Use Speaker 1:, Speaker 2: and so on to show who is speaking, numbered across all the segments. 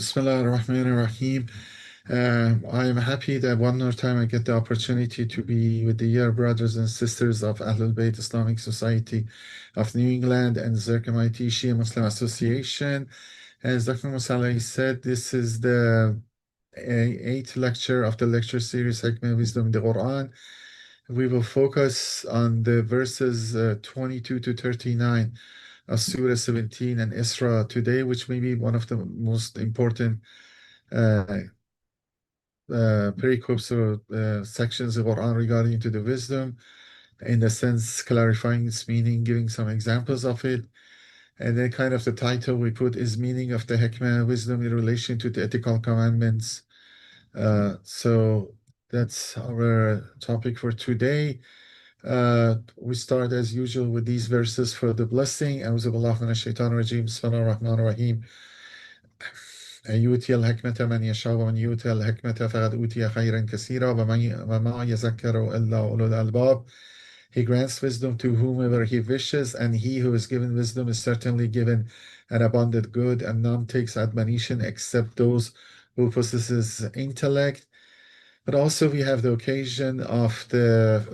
Speaker 1: Bismillah ar-Rahman ar-Rahim. I am happy that one more time I get the opportunity to be with the dear brothers and sisters of Ahlul Bayt Islamic Society of New England and Zerkamite Shia Muslim Association. As Dr. Musaleh said, this is the eighth lecture of the lecture series Hikmah Wisdom in the Quran. We will focus on the verses 22 to 39 of Surah 17 and Isra today, which may be one of the most important uh, pericopes or sections of Quran regarding to the wisdom, in the sense clarifying its meaning, giving some examples of it. And then kind of the title we put is meaning of the Hikmah, wisdom in relation to the ethical commandments. So that's our topic for today. We start as usual with these verses for the blessing. أعوذ بالله من الشيطان الرجيم بسم الله الرحمن الرحيم يؤتي الحكمة من يشاء ومن يؤتى الحكمة فقد أوتي خيرا كثيرا وما يذكر إلا أولو الألباب. He grants wisdom to whomever he wishes, and he who is given wisdom is certainly given an abundant good, and none takes admonition except those who possesses intellect. But also we have the occasion of the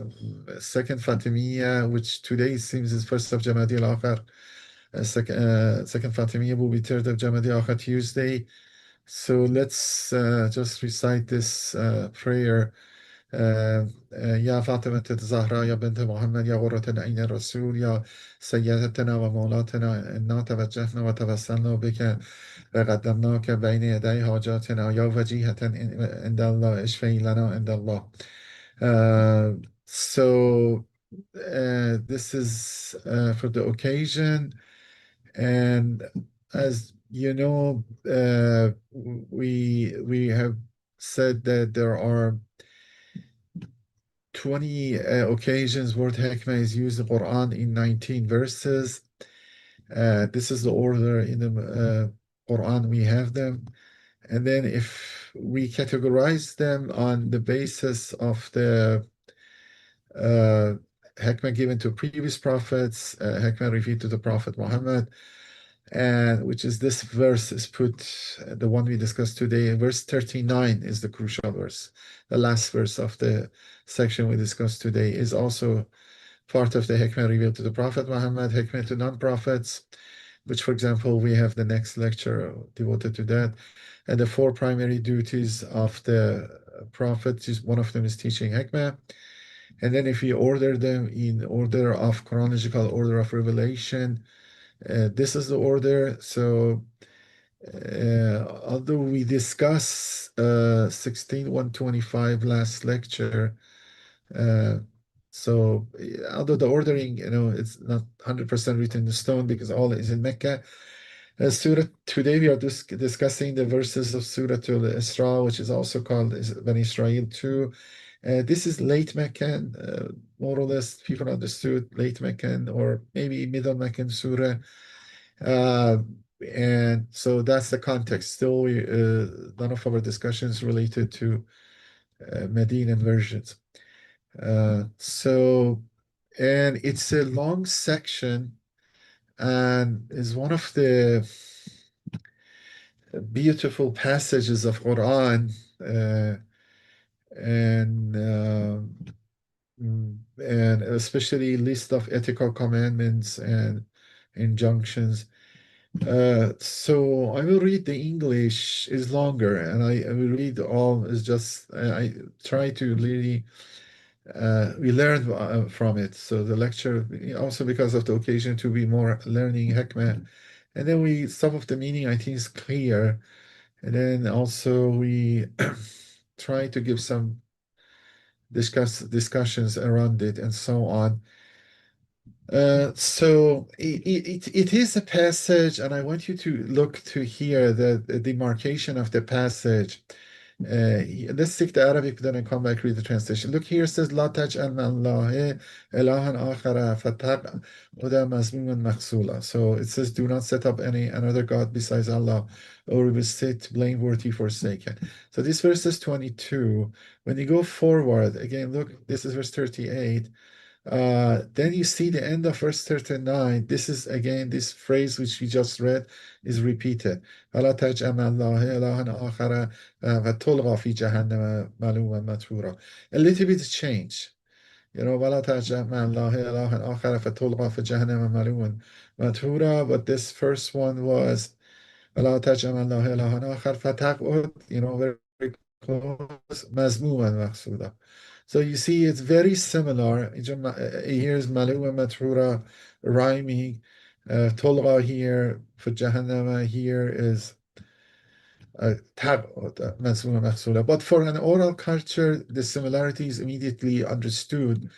Speaker 1: second Fatimiyya, which today seems is first of Jamadi al-Akhir. Second Fatimiyya will be third of Jamadi al-Akhir Tuesday. So let's just recite this prayer. يا فاطمة الزهراء يا بنت محمد يا غرة العين الرسول يا سيدتنا ومولاتنا إنا توجهنا وتوسلنا بك وقدمناك بين يدي حاجاتنا يا وجيهة عند الله اشفعي لنا عند الله. So this is for the occasion, and as you know, we have said that there are 20 occasions word hikmah is used in Quran in 19 verses. This is the order in the Quran we have them. And then if we categorize them on the basis of the hikmah given to previous prophets, hikmah revealed to the Prophet Muhammad, and which is this verse is put, the one we discussed today, verse 39 is the crucial verse. The last verse of the section we discussed today is also part of the hikmah revealed to the Prophet Muhammad, hikmah to non-prophets, which, for example, we have the next lecture devoted to that. And the four primary duties of the prophet, one of them is teaching hikmah. And then if we order them in order of chronological order of revelation, this is the order. So although we discuss 16:125 last lecture, uh, so although the ordering, it's not 100% written in stone because all is in Mecca. Surah, today we are discussing the verses of Surah Al-Isra, which is also called Ben Israel 2. This is late Meccan, more or less people understood late Meccan or maybe middle Meccan Surah. Uh, and so that's the context. Still, none of our discussions related to Medinan versions. And it's a long section and is one of the beautiful passages of Quran, and and especially list of ethical commandments and injunctions. So I will read the English is longer, and I will read all is just I try to really we learn from it. So the lecture also because of the occasion to be more learning hikmah, and then we some of the meaning I think is clear, and then also we try to give some discussions around it and so on. So it is a passage, and I want you to look to here the demarcation of the passage. Let's take the Arabic, then I come back read the translation. Look here, it says لا تجعل مع الله إلها آخر فتقعد مذموما مخذولا. So it says, do not set up any another God besides Allah, or you will sit blameworthy forsaken. So this verse is 22. When you go forward, again, look, this is verse 38. Then you see the end of verse 39. This is again this phrase which we just read is repeated. وَلَا تَجْعَلْ اللَّهَ إِلَهًا آخَرَ وَتُلْقَى فِي جَهَنَّمَ مَلُومًا مَدْحُورًا. A little bit change. وَلَا تَجْعَلْ اللَّهَ إِلَهًا آخَرَ فَتُلْقَى فِي جَهَنَّمَ مَلُومًا مَدْحُورًا. But this first one was وَلَا تَجْعَلْ اللَّهَ إِلَهًا آخَرَ فَتَقْعُدْ, very close, مَذْمُومًا مَخْسُورًا. So you see, it's very similar. Here's Malu and Mathura rhyming. Tolga here for Jahannama here is Masuma Mahsula. But for an oral culture, the similarity is immediately understood.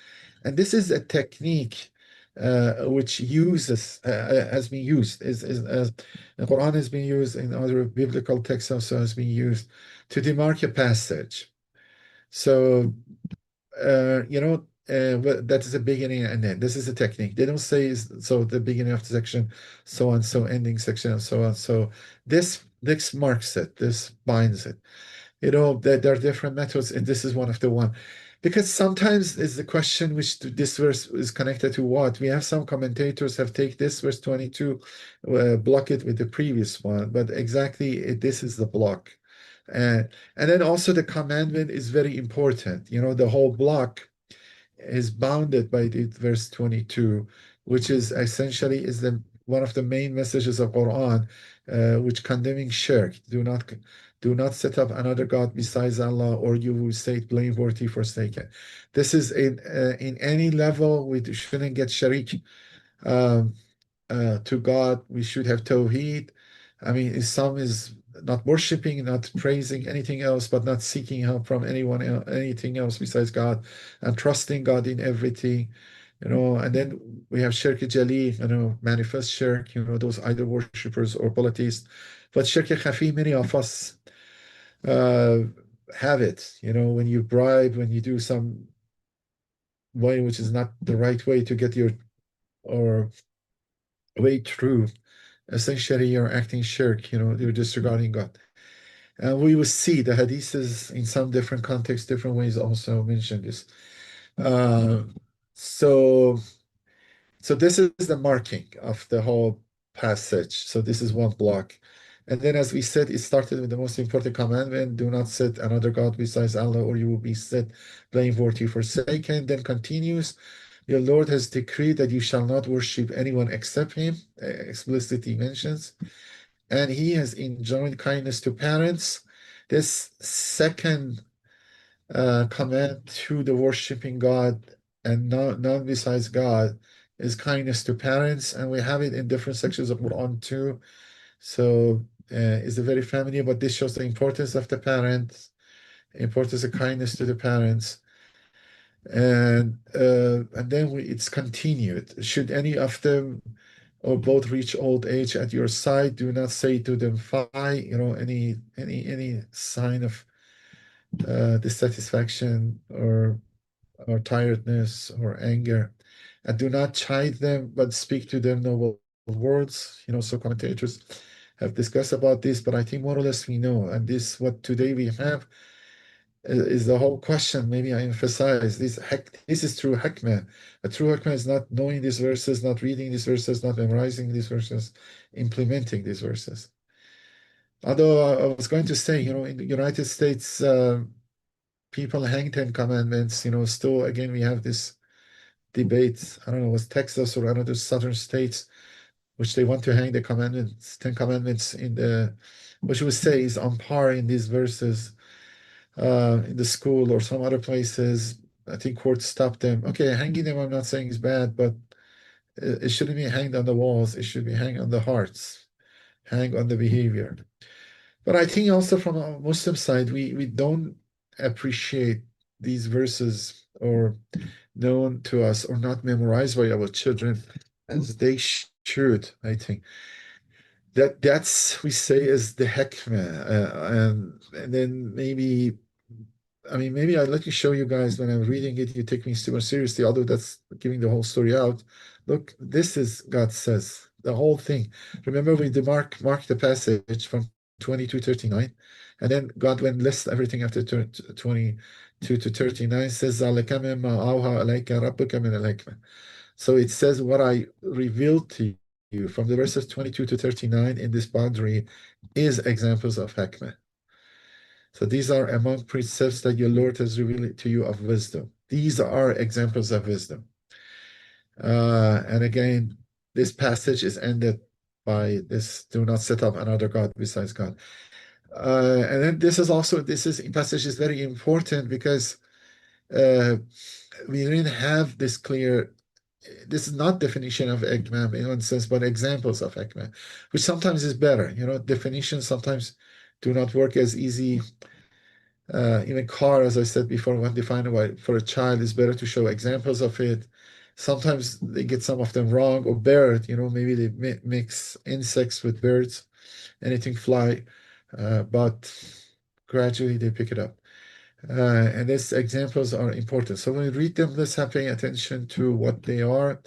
Speaker 1: And this is a technique which has been used, the Quran has been used, in other biblical texts also has been used to demark a passage. So that is the beginning and end. This is a technique. They don't say so the beginning of the section, so on, so ending section, and so on. So this marks it. This binds it. There are different methods, and this is one of the one. Because sometimes is the question which this verse is connected to what? We have some commentators have take this verse 22, block it with the previous one, but exactly this is the block. And then also the commandment is very important. The whole block is bounded by the verse 22, which is essentially is one of the main messages of Quran, which condemning shirk. Do not set up another God besides Allah, or you will say blameworthy forsaken. This is in any level we shouldn't get sharik to God. We should have tawheed. I mean, Islam is not worshiping, not praising anything else, but not seeking help from anyone else, anything else besides God, and trusting God in everything. And then we have shirk jali, manifest shirk, those idol worshippers or polytheists. But shirk khafi, many of us uh, have it. When you bribe, when you do some way which is not the right way to get your or way through, essentially you're acting shirk, you're disregarding God. And we will see the hadiths in some different contexts, different ways also mention this. Uh, so, so this is the marking of the whole passage. So this is one block. And then, as we said, it started with the most important commandment: do not set another God besides Allah, or you will be set blameworthy forsaken. Then continues, your Lord has decreed that you shall not worship anyone except Him, explicitly mentions, and He has enjoined kindness to parents. This second command to the worshiping God and none besides God is kindness to parents, and we have it in different sections of Quran too. So it's a very familiar, but this shows the importance of the parents, importance of kindness to the parents. And then it's continued. Should any of them or both reach old age at your side, do not say to them, "Fie," any sign of dissatisfaction or tiredness or anger, and do not chide them, but speak to them noble words. So commentators have discussed about this, but I think more or less we know, and this what today we have is the whole question. Maybe I emphasize this. This is true Hikmah. A true Hikmah is not knowing these verses, not reading these verses, not memorizing these verses, implementing these verses. Although I was going to say, in the United States, people hang Ten Commandments. Still, again, we have this debate. I don't know, was Texas or another southern states, which they want to hang the commandments, Ten Commandments which we say is on par in these verses in the school or some other places. I think courts stopped them. Okay, hanging them, I'm not saying is bad, but it shouldn't be hanged on the walls. It should be hanged on the hearts, hang on the behavior. But I think also from a Muslim side, we don't appreciate these verses or known to us or not memorized by our children as they should, I think. That's we say is the hikmah. And then maybe I'd like to show you guys when I'm reading it, you take me super seriously, although that's giving the whole story out. Look, this is God says, the whole thing. Remember, we mark the passage from 22, 39. And then God, when lists everything after 22 to 39, says, ذَلِكَ مِمَّا أَوْحَى إِلَيْكَ رَبُّكَ مِنَ الْحِكْمَةِ. So it says, what I revealed to you from the verses 22 to 39 in this boundary is examples of Hikmah. So these are among precepts that your Lord has revealed to you of wisdom. These are examples of wisdom. And again, this passage is ended by this: do not set up another God besides God. And then this passage is very important because uh, we didn't have this clear. This is not definition of Hikmah in one sense, but examples of Hikmah, which sometimes is better. Definitions sometimes do not work as easy. Even car, as I said before, when defined for a child, is better to show examples of it. Sometimes they get some of them wrong. Or bird, maybe they mix insects with birds, anything fly, but gradually they pick it up. And these examples are important. So when we read them, let's have paying attention to what they are.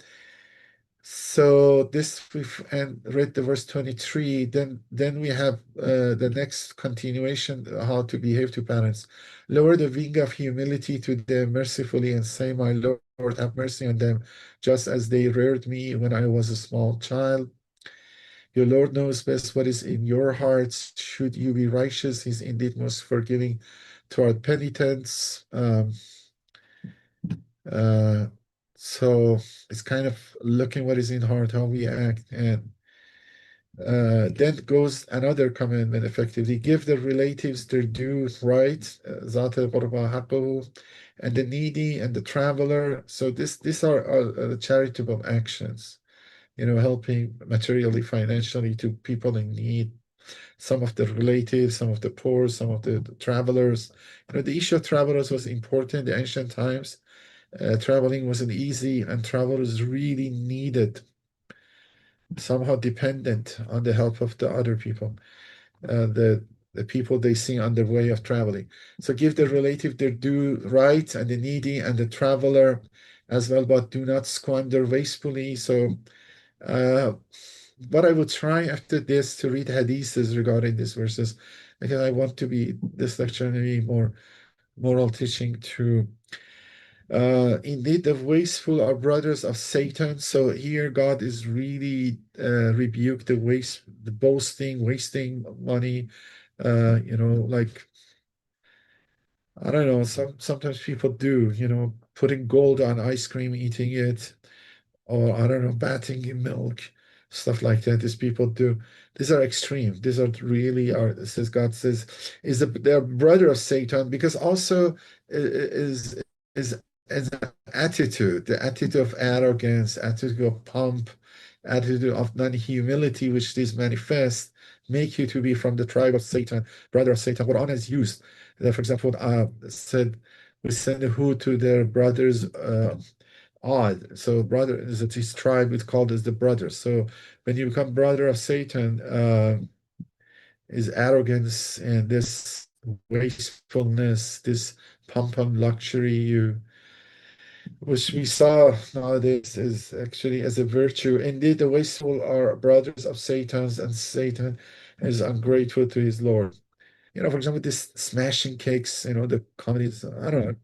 Speaker 1: So this and read the verse 23. Then we have the next continuation, how to behave to parents. Lower the wing of humility to them mercifully and say, my Lord, have mercy on them, just as they reared me when I was a small child. Your Lord knows best what is in your hearts. Should you be righteous, He's indeed most forgiving toward penitents. Uh, so it's kind of looking what is in heart, how we act, and then goes another commandment effectively: give the relatives their due right, ذات القربى حقه, and the needy and the traveler. So these are charitable actions, helping materially, financially to people in need. Some of the relatives, some of the poor, some of the travelers. The issue of travelers was important in the ancient times. Traveling wasn't easy, and travelers really needed, somehow dependent on the help of the other people, the people they see on their way of traveling. So give the relative their due right, and the needy and the traveler as well, but do not squander wastefully. So what I would try after this to read hadiths regarding these verses, because I want to be this lecture maybe more moral teaching to indeed, the wasteful are brothers of Satan. So here God is really rebuked the boasting, wasting money. Like, I don't know, sometimes people do, putting gold on ice cream, eating it, or I don't know, bathing in milk, stuff like that. These people do. These are extreme. These are really are. Says God says they're brother of Satan, because also is an attitude, the attitude of arrogance, attitude of pomp, attitude of non-humility, which these manifest, make you to be from the tribe of Satan, brother of Satan. Quran has used, for example, said we send who to their brothers. Odd. So brother is that his tribe is called as the brother. So when you become brother of Satan, is arrogance and this wastefulness, this pomp and luxury, which we saw nowadays is actually as a virtue. Indeed, the wasteful are brothers of Satan's, and Satan is ungrateful to his Lord. For example, this smashing cakes, the comedies, I don't know,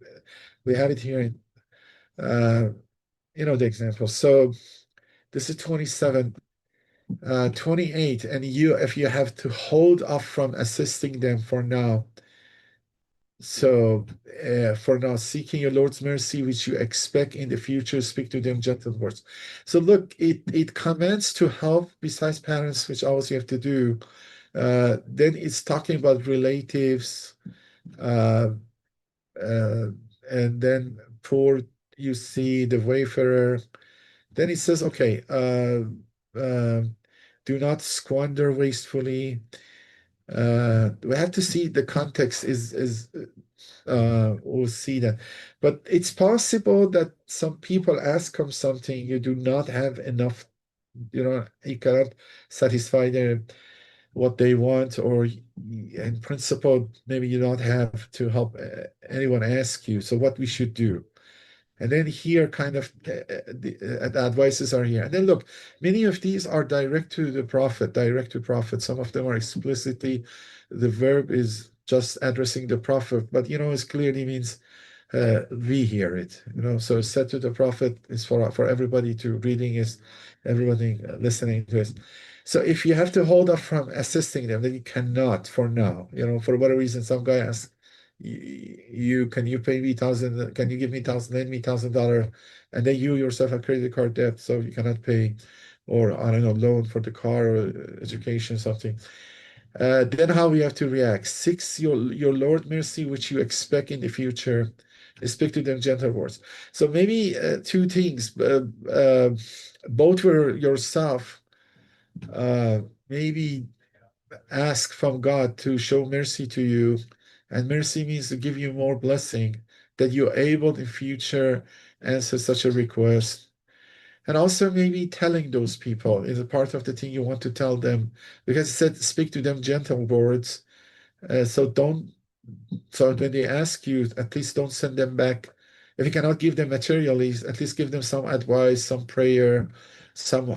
Speaker 1: we have it here in, the example. So this is 27. 28, and if you have to hold off from assisting them for now. So for now, seeking your Lord's mercy, which you expect in the future, speak to them gentle words. So look, it commands to help besides parents, which always you have to do. Then it's talking about relatives, uh, uh, and then poor, you see the wayfarer. Then it says, okay, do not squander wastefully. We have to see the context is we'll see that. But it's possible that some people ask them something, you do not have enough, you cannot satisfy their what they want, or in principle, maybe you don't have to help anyone ask you. So what we should do? And then here, kind of, the advices are here. And then look, many of these are direct to the prophet, direct to prophet. Some of them are explicitly, the verb is just addressing the prophet, but it clearly means we hear it. So it's said to the prophet is for everybody to reading, is everybody listening to it. So if you have to hold off from assisting them, then you cannot for now. For whatever reason, some guy asks you, can you pay me thousand? Can you give me thousand? Lend me $1,000, and then you yourself have credit card debt, so you cannot pay, or I don't know, loan for the car or education, something. Then how we have to react? Six, your Lord mercy, which you expect in the future. Speak to them gentle words. So maybe two things. Both for yourself. Maybe ask from God to show mercy to you, and mercy means to give you more blessing, that you're able in future answer such a request. And also maybe telling those people is a part of the thing you want to tell them, because it said speak to them gentle words. So when they ask you, at least don't send them back. If you cannot give them materially, at least give them some advice, some prayer, some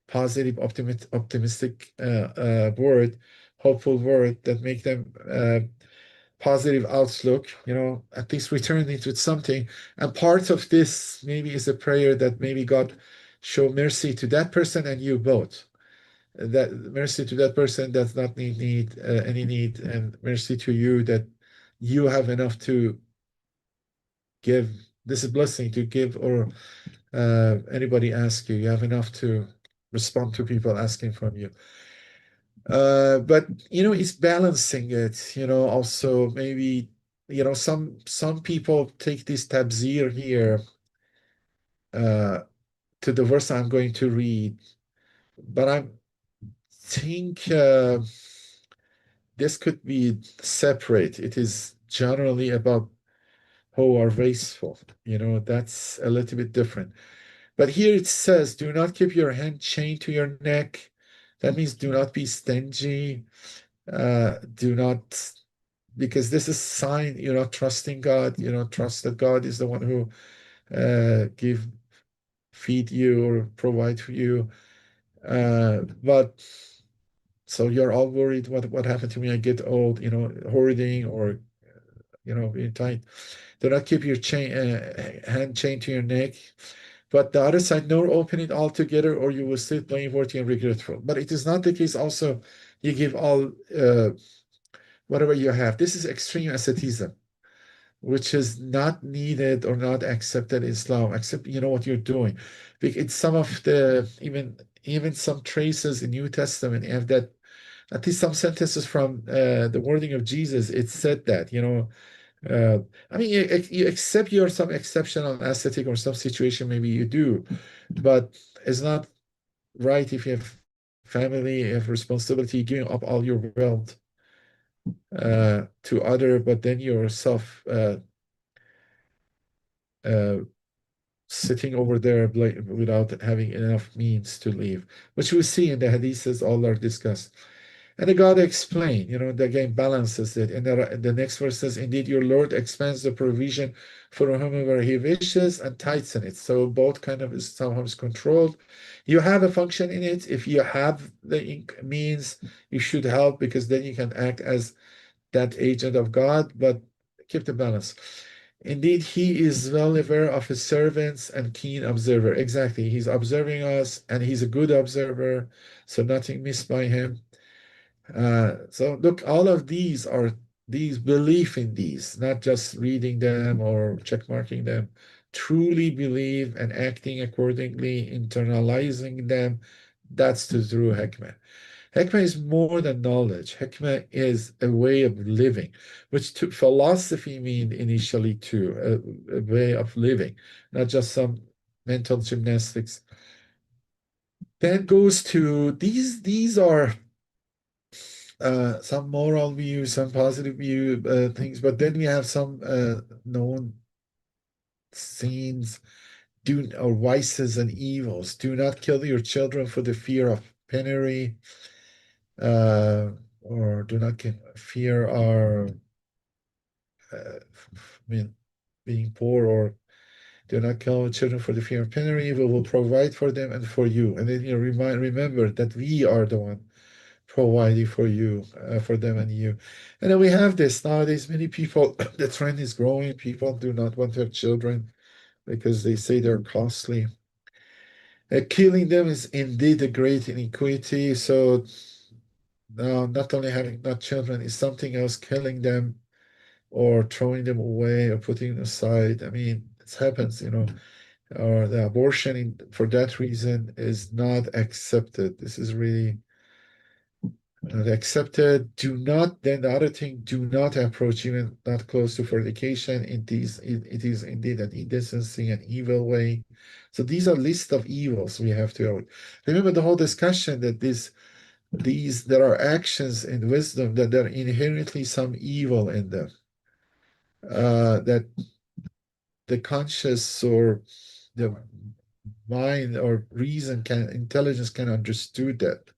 Speaker 1: positive, optimistic word, hopeful word that make them positive outlook. At least return it with something. And part of this maybe is a prayer that maybe God show mercy to that person and you both, that mercy to that person does not need any need, and mercy to you that you have enough to give. This is blessing to give, or anybody ask you have enough to respond to people asking from you. But it's balancing it. Also maybe some people take this tabzir here uh, to the verse I'm going to read, but I think this could be separate. It is generally about who are wasteful. That's a little bit different. But here it says, do not keep your hand chained to your neck. That means do not be stingy. Do not, because this is sign you're not trusting God. You don't trust that God is the one who feed you or provide for you. But so you're all worried, what happened to me? I get old, hoarding, or being tight. Do not keep your hand chained to your neck. But the other side, nor open it altogether, or you will still blameworthy and regretful. But it is not the case also, you give all whatever you have. This is extreme asceticism, which is not needed or not accepted in Islam, except you know what you're doing. It's some of the, even some traces in New Testament have that, at least some sentences from the wording of Jesus, it said that, uh, I mean, you accept you're some exceptional ascetic or some situation, maybe you do, but it's not right if you have family, you have responsibility, giving up all your wealth to other, but then yourself uh, sitting over there without having enough means to live, which we see in the hadiths, all are discussed. And the God explained, the game balances it. And the next verse says, indeed, your Lord expands the provision for whomever he wishes and tightens it. So both kind of is sometimes controlled. You have a function in it. If you have the means, you should help, because then you can act as that agent of God, but keep the balance. Indeed, he is well aware of his servants and keen observer. Exactly. He's observing us and he's a good observer, so nothing missed by him. So look, all of these are these belief in these, not just reading them or check marking them. Truly believe and acting accordingly, internalizing them. That's the true hikmah. Hikmah is more than knowledge. Hikmah is a way of living, which philosophy mean initially too, a way of living, not just some mental gymnastics. Then goes to these are some moral views, some positive view things, but then we have some known sins, do or vices and evils. Do not kill your children for the fear of penury, uh, or do not fear our, I mean, being poor, or Do not kill children for the fear of penury. We will provide for them and for you. And then you remember that we are the one providing for you, for them and you. And then we have this nowadays. Many people, the trend is growing. People do not want to have children because they say they're costly. Killing them is indeed a great iniquity. So now, not only having not children, is something else killing them or throwing them away or putting them aside. I mean, it happens, or the abortion for that reason is not accepted. This is really not accepted. Do not, then the other thing, do not approach even not close to fornication. It is indeed an indecency, an evil way. So these are list of evils we have to avoid. Remember the whole discussion that these there are actions in wisdom that there are inherently some evil in them. That the conscious or the mind or intelligence can understood that.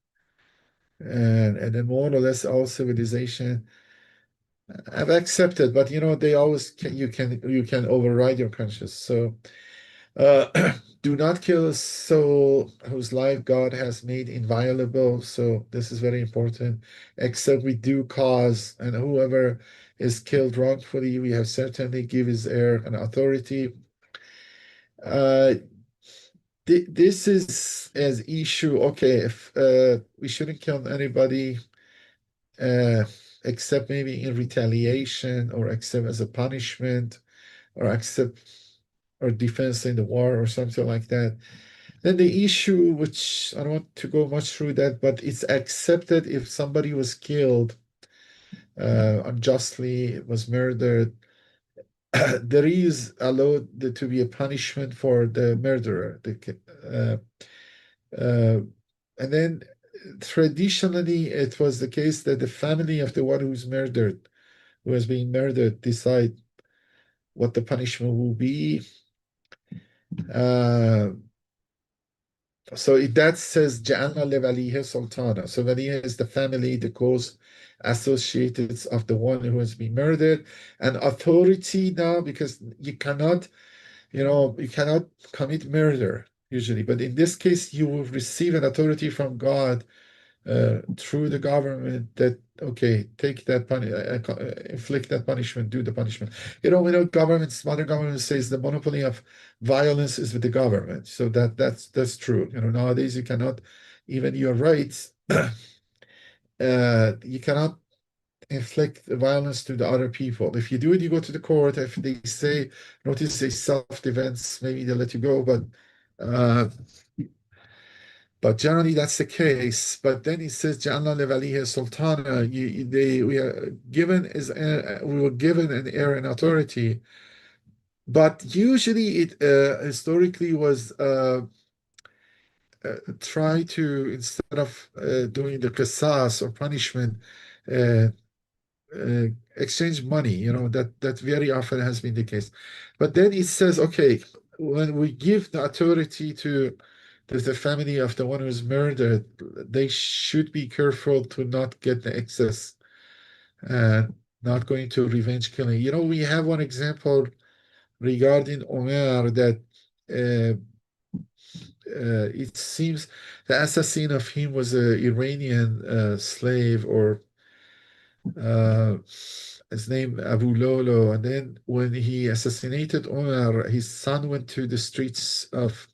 Speaker 1: And then more or less all civilization have accepted, but they always you can override your conscience. So do not kill a soul whose life God has made inviolable. So this is very important. Except we do cause, and whoever is killed wrongfully, we have certainly give his heir an authority. Uh, this is as issue. Okay, if we shouldn't kill anybody uh, except maybe in retaliation or except as a punishment or except or defense in the war or something like that. Then the issue, which I don't want to go much through that, but it's accepted if somebody was killed unjustly, was murdered, there is allowed to be a punishment for the murderer. Uh, and then traditionally, it was the case that the family of the one who has been murdered, decide what the punishment will be. Uh, that says Ja'alna levaliha sultana. So waliha is the family, the cause associated of the one who has been murdered. And authority now, because you cannot commit murder usually. But in this case, you will receive an authority from God through the government that, okay, take that inflict that punishment, do the punishment. We know governments, modern government says the monopoly of violence is with the government. So that's true. Nowadays you cannot, even your rights, you cannot inflict violence to the other people. If you do it, you go to the court. If they say notice a self-defense, maybe they'll let you go. Uh, but generally, that's the case. But then he says, "Ja'alna levaliha sultana." We were given an heir and authority. But usually, it historically was try to, instead of doing the qisas or punishment, uh, exchange money. That very often has been the case. But then it says, okay, when we give the authority to the family of the one who's murdered, they should be careful to not get the excess and not going to revenge killing. We have one example regarding Omar that uh, it seems the assassin of him was an Iranian slave, or uh, his name Abu Lolo. And then when he assassinated Omar, his son went to the streets of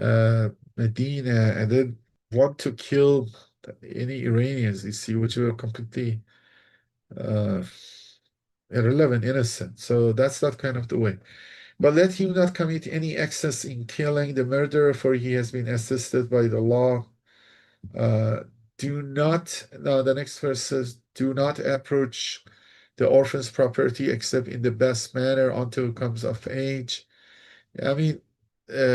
Speaker 1: uh, Medina and then want to kill any Iranians, you see, which were completely uh, irrelevant, innocent. So that's not kind of the way. But let him not commit any excess in killing the murderer, for he has been assisted by the law. Do not, now the next verse says, do not approach the orphan's property except in the best manner until it comes of age. I mean,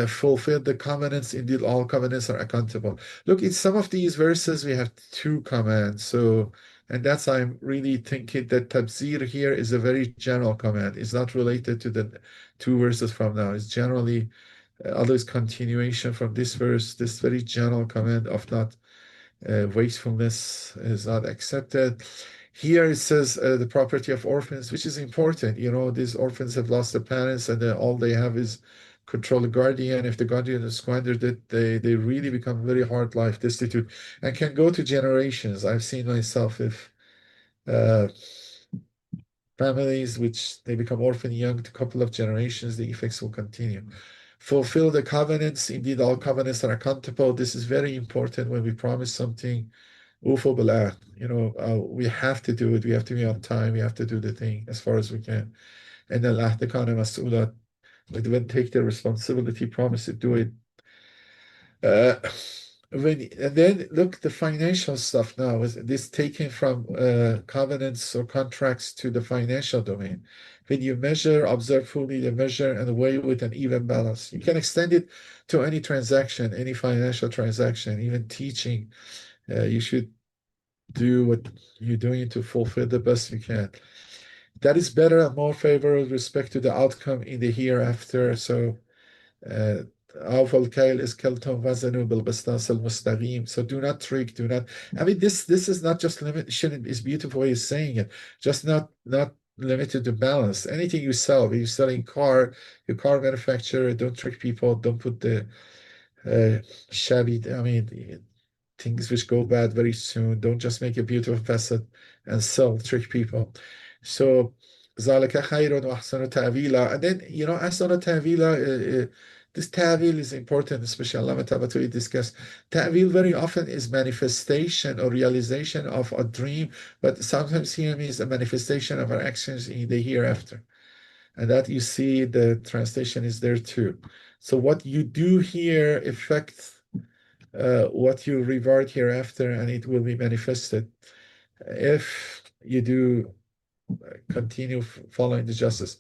Speaker 1: fulfill the covenants. Indeed, all covenants are accountable. Look, in some of these verses, we have two commands. And that's, I'm really thinking that tabzir here is a very general command. It's not related to the two verses from now. It's generally, always continuation from this verse, this very general command of not wastefulness is not accepted. Here it says the property of orphans, which is important. You know, these orphans have lost their parents, and all they have is control the guardian. If the guardian has squandered it, they really become very hard life, destitute, and can go to generations. I've seen myself if uh, families which they become orphan young to a couple of generations, the effects will continue. Fulfill the covenants. Indeed, all covenants are accountable. This is very important when we promise something. Ufo billah, we have to do it. We have to be on time. We have to do the thing as far as we can. And Allah kana mas'ula, when take the responsibility, promise to do it. Uh, and then look, the financial stuff now is this taken from covenants or contracts to the financial domain. When you measure, observe fully the measure and weigh with an even balance. You can extend it to any transaction, any financial transaction, even teaching. You should do what you're doing to fulfill the best you can. That is better and more favorable with respect to the outcome in the hereafter. So أوفوا الكيل إذ كلتم وزنوا بالقسطاس المستقيم. So do not trick, do not. I mean, this is not just limit. Shouldn't is beautiful way of saying it. Just not limited to balance. Anything you sell, if you're selling your car manufacturer, don't trick people. Don't put the shabby. I mean, things which go bad very soon. Don't just make a beautiful facet and sell, trick people. So ذلك خير وأحسن تأويلا. And then, أحسن تأويلا, this ta'wil is important, especially Allah Ta'ala discuss. Ta'wil very often is manifestation or realization of a dream, but sometimes here means a manifestation of our actions in the hereafter. And that you see the translation is there too. So what you do here affects what you reward hereafter, and it will be manifested if you do continue following the justice.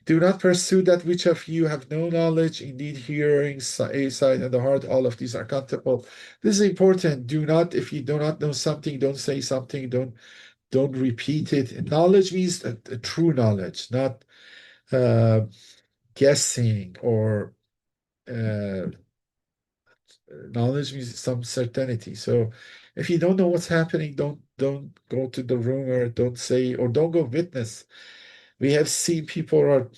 Speaker 1: Do not pursue that which of you have no knowledge. Indeed, hearing, sight, and the heart, all of these are accountable. This is important. Do not, if you do not know something, don't say something. Don't repeat it. Knowledge means a true knowledge, not guessing or knowledge means some certainty. So if you don't know what's happening, don't go to the rumor, don't say, or don't go witness. We have seen people are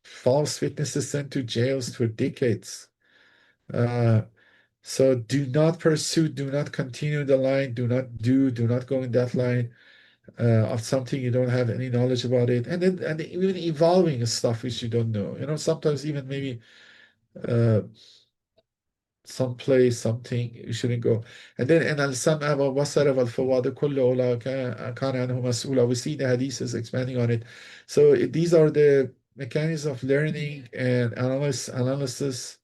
Speaker 1: false witnesses sent to jails for decades. Uh, so do not pursue, do not continue the line, do not go in that line of something you don't have any knowledge about it, and even evolving stuff which you don't know. Sometimes even maybe uh, someplace, something you shouldn't go. And then and al-sam'a wal-basara wal-fuwada kullu ulaika kana anhu mas'ula. We see the hadith is expanding on it. So these are the mechanisms of learning and analysis.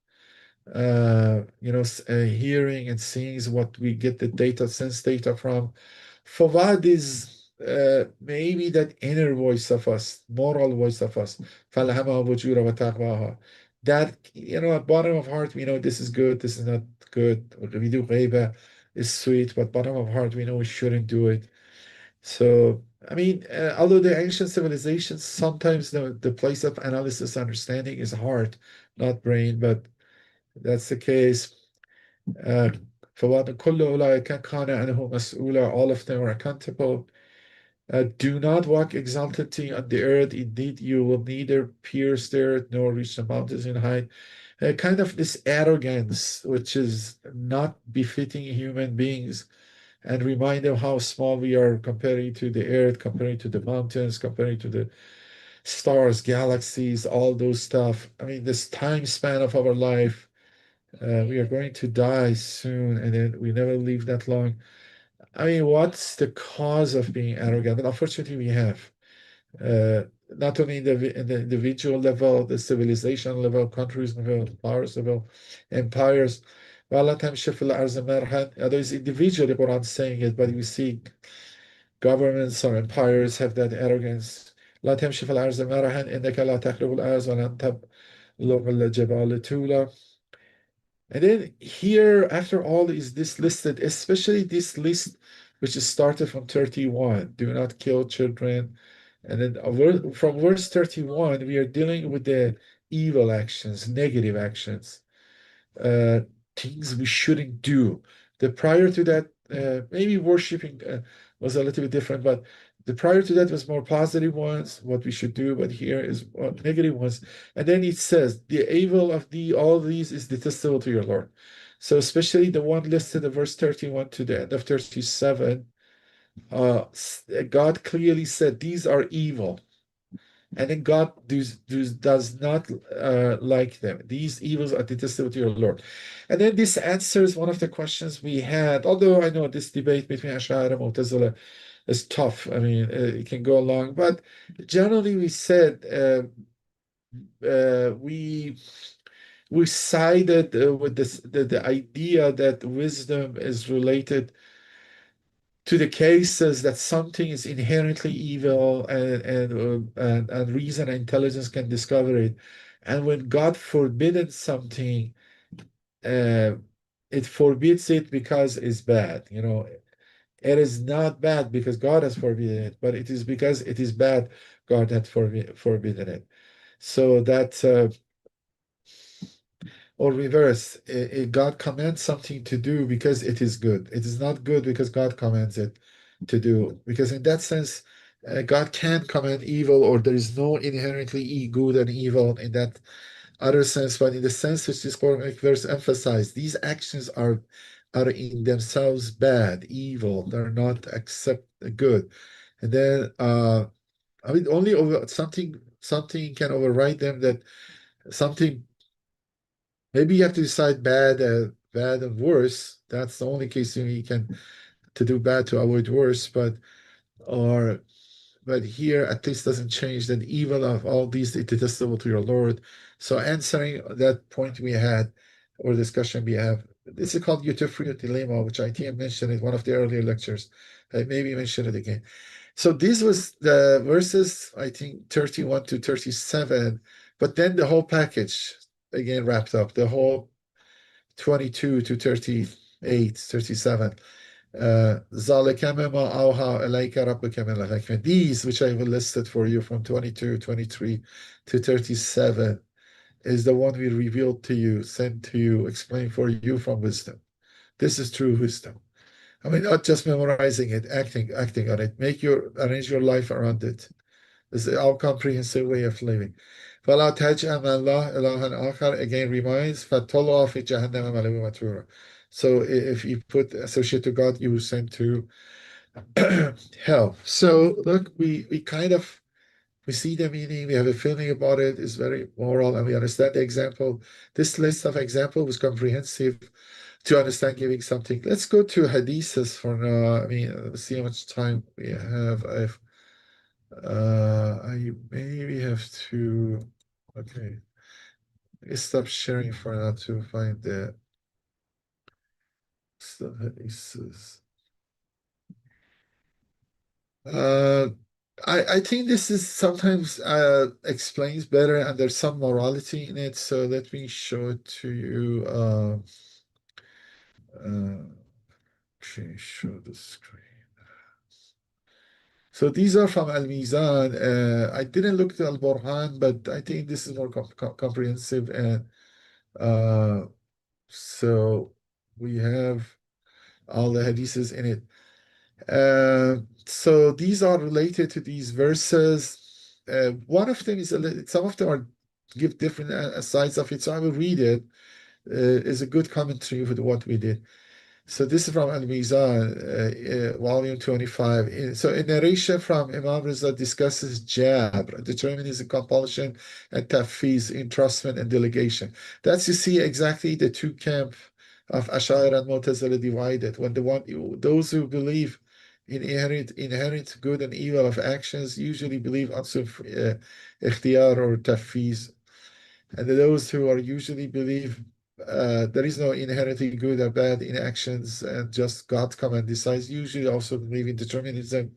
Speaker 1: Hearing and seeing is what we get the data, sense data from. Fawad is maybe that inner voice of us, moral voice of us. فَأَلْهَمَهَا فُجُورَهَا وَتَقْوَاهَا. That, at bottom of heart, we know this is good, this is not good. We do ghaiba, is sweet, but bottom of heart, we know we shouldn't do it. So, I mean, although the ancient civilizations, sometimes the place of analysis, understanding is heart, not brain, but that's the case. فَوَأَنَّ كُلُّ أُولَٰئِكَ كَانَ عَنْهُ مَسْئُولًا. All of them are accountable. Do not walk exaltedly on the earth. Indeed, you will neither pierce the earth nor reach the mountains in height. Kind of this arrogance, which is not befitting human beings, and remind them how small we are comparing to the earth, comparing to the mountains, comparing to the stars, galaxies, all those stuff. I mean, this time span of our life, we are going to die soon, and then we never live that long. I mean, what's the cause of being arrogant? And unfortunately, we have. Not only in the individual level, the civilization level, countries level, powers level, empires. وَلَا تَمْشِ فِي الْأَرْضِ مَرْحًا. Although it's individually Quran saying it, but we see governments or empires have that arrogance. لا تمشي في الأرض مرحا إنك لا تخرق الأرض ولن تبلغ الجبال طولا. And then here, after all, is this listed, especially this list, which is started from 31. Do not kill children. And then from verse 31, we are dealing with the evil actions, negative actions, things we shouldn't do. The prior to that, maybe worshiping was a little bit different, but the prior to that was more positive ones, what we should do, but here is negative ones. And then it says, the evil of all these is detestable to your Lord. So especially the one listed in verse 31 to the end of 37, God clearly said these are evil. And then God does not like them. These evils are detestable to your Lord. And then this answers one of the questions we had, although I know this debate between Ash'ari and Mu'tazila is tough. I mean, it can go along, but generally we said we sided with the idea that wisdom is related to the cases that something is inherently evil and reason and intelligence can discover it. And when God forbidden something, uh, it forbids it because it's bad. You know, it is not bad because God has forbidden it, but it is because it is bad God had forbidden it. So that or reverse, God commands something to do because it is good. It is not good because God commands it to do. Because in that sense, God can command evil, or there is no inherently good and evil in that other sense. But in the sense which this Quranic verse emphasized, these actions are in themselves bad, evil. They're not accept good. And then, I mean, only over something can override them. That something maybe you have to decide bad and worse. That's the only case you can to do bad to avoid worse. Or but here at least doesn't change that evil of all these is detestable to your Lord. So answering that point we had or discussion we have, this is called Euthyphrio dilemma, which I think I mentioned in one of the earlier lectures. I maybe mention it again. So this was the verses, I think 31 to 37, but then the whole package again wrapped up, the whole 22 to 38, 37. ذَلِكَ مِمَّا أَوْحَى إِلَيْكَ رَبُّكَ مِنَ الْحِكْمَةِ. These, which I have listed for you from 22, 23 to 37, is the one we revealed to you, sent to you, explained for you from wisdom. This is true wisdom. I mean, not just memorizing it, acting on it. Arrange your life around it. This is our comprehensive way of living. فَلَا تَجْعَلْ مَعَ اللَّهِ إِلَٰهًا آخَرَ again reminds, فَتُلْقَىٰ فِي جَهَنَّمَ مَلُومًا مَدْحُورًا. So if you put associate to God, you will send to hell. So look, we kind of we see the meaning, we have a feeling about it, it's very moral, and we understand the example. This list of example was comprehensive to understand giving something. Let's go to hadiths for now. I mean, let's see how much time we have. I maybe have to. Okay, let's stop sharing for now to find the stuff hadiths. Uh, I think this is sometimes explains better, and there's some morality in it. So let me show it to you. Okay, show the screen. So these are from Al Mizan. I didn't look at Al Burhan, but I think this is more comprehensive. And so we have all the hadiths in it. So these are related to these verses. One of them is some of them are give different sides of it. So I will read it. Is a good commentary with what we did. So this is from Al-Mizan, volume 25. So a narration from Imam Rizal discusses jabr, determining the compulsion, and tafiz, entrustment and delegation. That's you see exactly the two camp of Ash'ari and Mu'tazila divided. When those who believe in inherent good and evil of actions usually believe also ikhtiyar or tafiz. And those who are usually believe there is no inherently good or bad in actions and just God come and decides, usually also believe in determinism.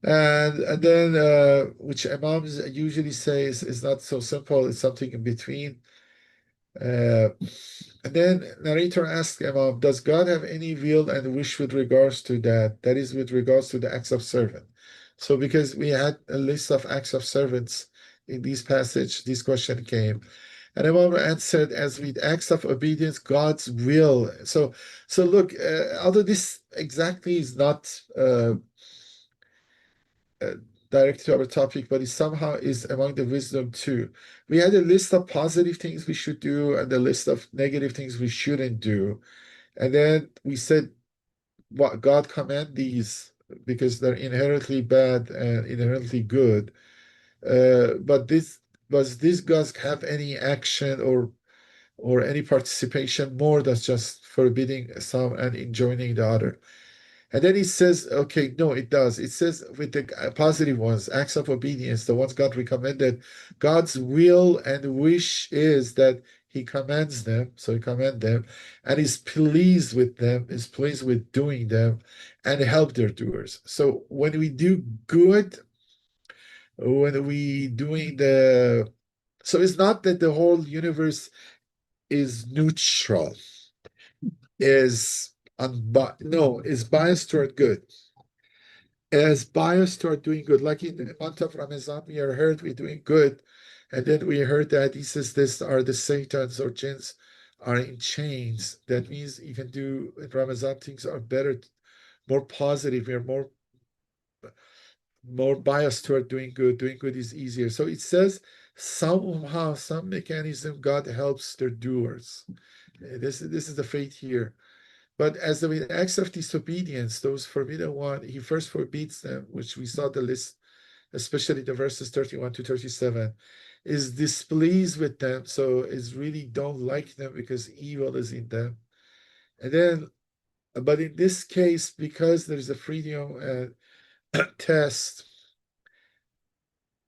Speaker 1: And then, which Imams usually say is not so simple, it's something in between. Uh, and then narrator asks Imam, does God have any will and wish with regards to that? That is with regards to the acts of servant. So because we had a list of acts of servants in this passage, this question came. And Imam answered, as with acts of obedience, God's will. So look, although this exactly is not directed to our topic, but it somehow is among the wisdom too. We had a list of positive things we should do and a list of negative things we shouldn't do. And then we said what God command these because they're inherently bad and inherently good. But does this God have any action or any participation more than just forbidding some and enjoining the other? And then he says, okay, no, it does. It says with the positive ones, acts of obedience, the ones God recommended, God's will and wish is that he commands them, so he command them, and is pleased with them, is pleased with doing them, and help their doers. So when we do good, when we doing the, so it's not that the whole universe is neutral, is no, is biased toward good, as biased toward doing good. Like in the month of Ramadan, we are heard we're doing good, and then we heard that he says this are the satans or jinns are in chains. That means you can do in Ramadan things are better, more positive. We're more biased toward doing good. Doing good is easier. So it says somehow, some mechanism, God helps their doers. This is the fate here. But as with acts of disobedience, those forbidden one, he first forbids them, which we saw the list, especially the verses 31 to 37, is displeased with them. So is really don't like them because evil is in them. And then, but in this case, because there's a freedom test,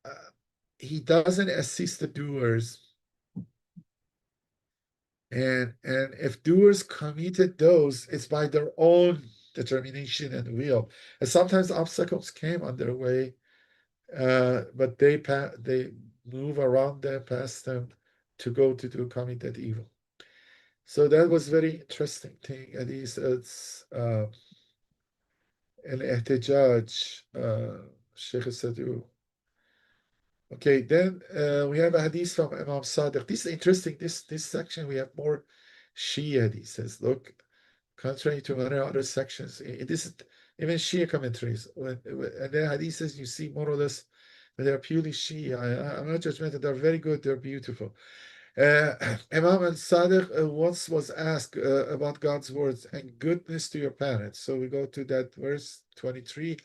Speaker 1: uh, he doesn't assist the doers. And if doers committed those, it's by their own determination and will. And sometimes obstacles came on their way, but they move around them, past them, to go to do commit that evil. So that was very interesting thing. And it's الاحتجاج Sheikh Sadu. Okay, then we have a hadith from Imam Sadiq. This is interesting. This section we have more Shia hadiths. Look, contrary to many other sections, this is even Shia commentaries. And then hadiths you see more or less, but they're purely Shia. I'm not judgmental. They're very good. They're beautiful. Imam al-Sadiq once was asked about God's words and goodness to your parents. So we go to that verse 23.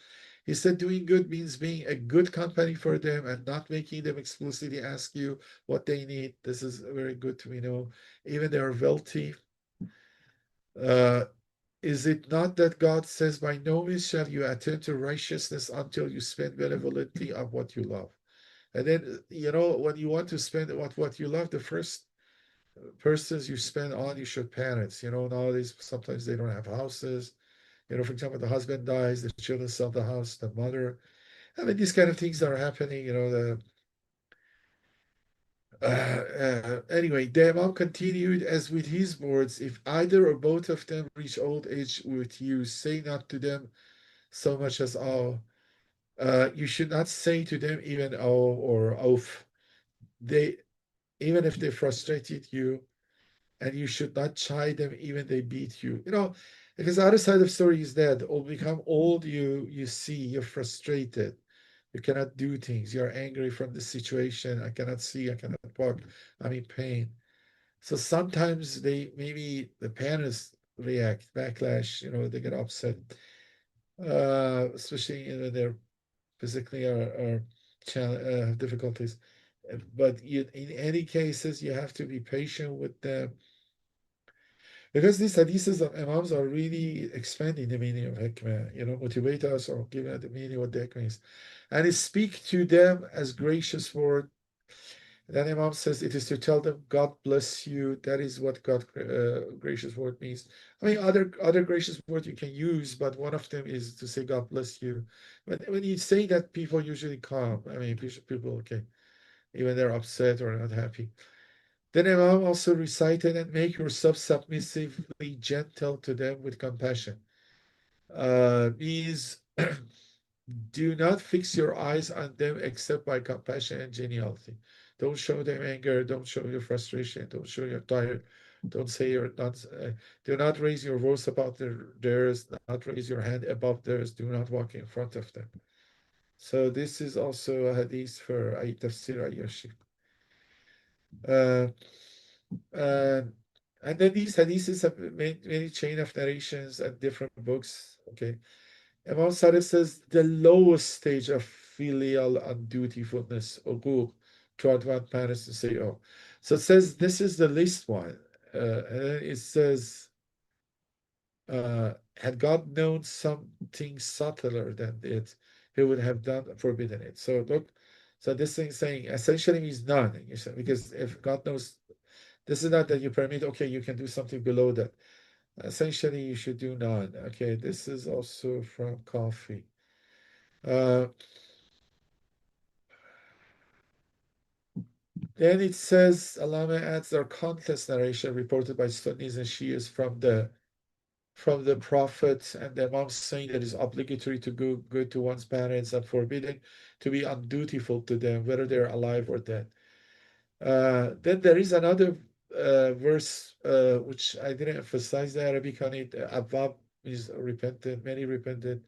Speaker 1: He said, doing good means being a good company for them and not making them explicitly ask you what they need. This is very good to know. Even they are wealthy. Uh, is it not that God says, by no means shall you attain to righteousness until you spend benevolently on what you love? And then, when you want to spend what you love, the first persons you spend on you should parents. Nowadays, sometimes they don't have houses. For example, the husband dies, the children sell the house, the mother. I mean, these kind of things are happening. Anyway, the Imam continued as with his words, if either or both of them reach old age with you, say not to them so much as oh. You should not say to them even oh or oaf. They even if they frustrated you, and you should not chide them even they beat you. Because the other side of the story is that or become old, you see, you're frustrated. You cannot do things. You're angry from the situation. I cannot see. I cannot walk. I'm in pain. So sometimes maybe the parents react, backlash, they get upset, especially, they're physically are difficulties. But in any cases, you have to be patient with them because these hadiths of Imams are really expanding the meaning of Hikmah, motivate us or give us the meaning of what the Hikmah is. And it speak to them as gracious word. Then Imam says it is to tell them, God bless you. That is what God gracious word means. I mean, other gracious words you can use, but one of them is to say, God bless you. But when you say that, people usually calm. I mean, people, okay, even they're upset or not happy. Then Imam also recited, and make yourself submissively gentle to them with compassion. Means do not fix your eyes on them except by compassion and geniality. Don't show them anger. Don't show your frustration. Don't show you're tired. Don't say you're not. Do not raise your voice about theirs. Not raise your hand above theirs. Do not walk in front of them. So this is also a hadith for Tafsir Ayyashi. Uh, uh, and then these hadiths have many chain of narrations and different books. Okay. Imam Sadiq says the lowest stage of filial undutifulness, uquq, toward one parents to say, oh. So it says this is the least one. And then it says, had God known something subtler than it, he would have done forbidden it. So look, so this thing saying essentially means none. Because if God knows, this is not that you permit, okay, you can do something below that. Essentially, you should do none. Okay, this is also from Coffee. Uh, Then it says, Alama adds, there are countless narration reported by Sunnis and Shias from the Prophet and the Imams saying that it's obligatory to go good to one's parents and forbidden to be undutiful to them, whether they're alive or dead. Then there is another verse which I didn't emphasize the Arabic on it. Abwab is repentant, many repented.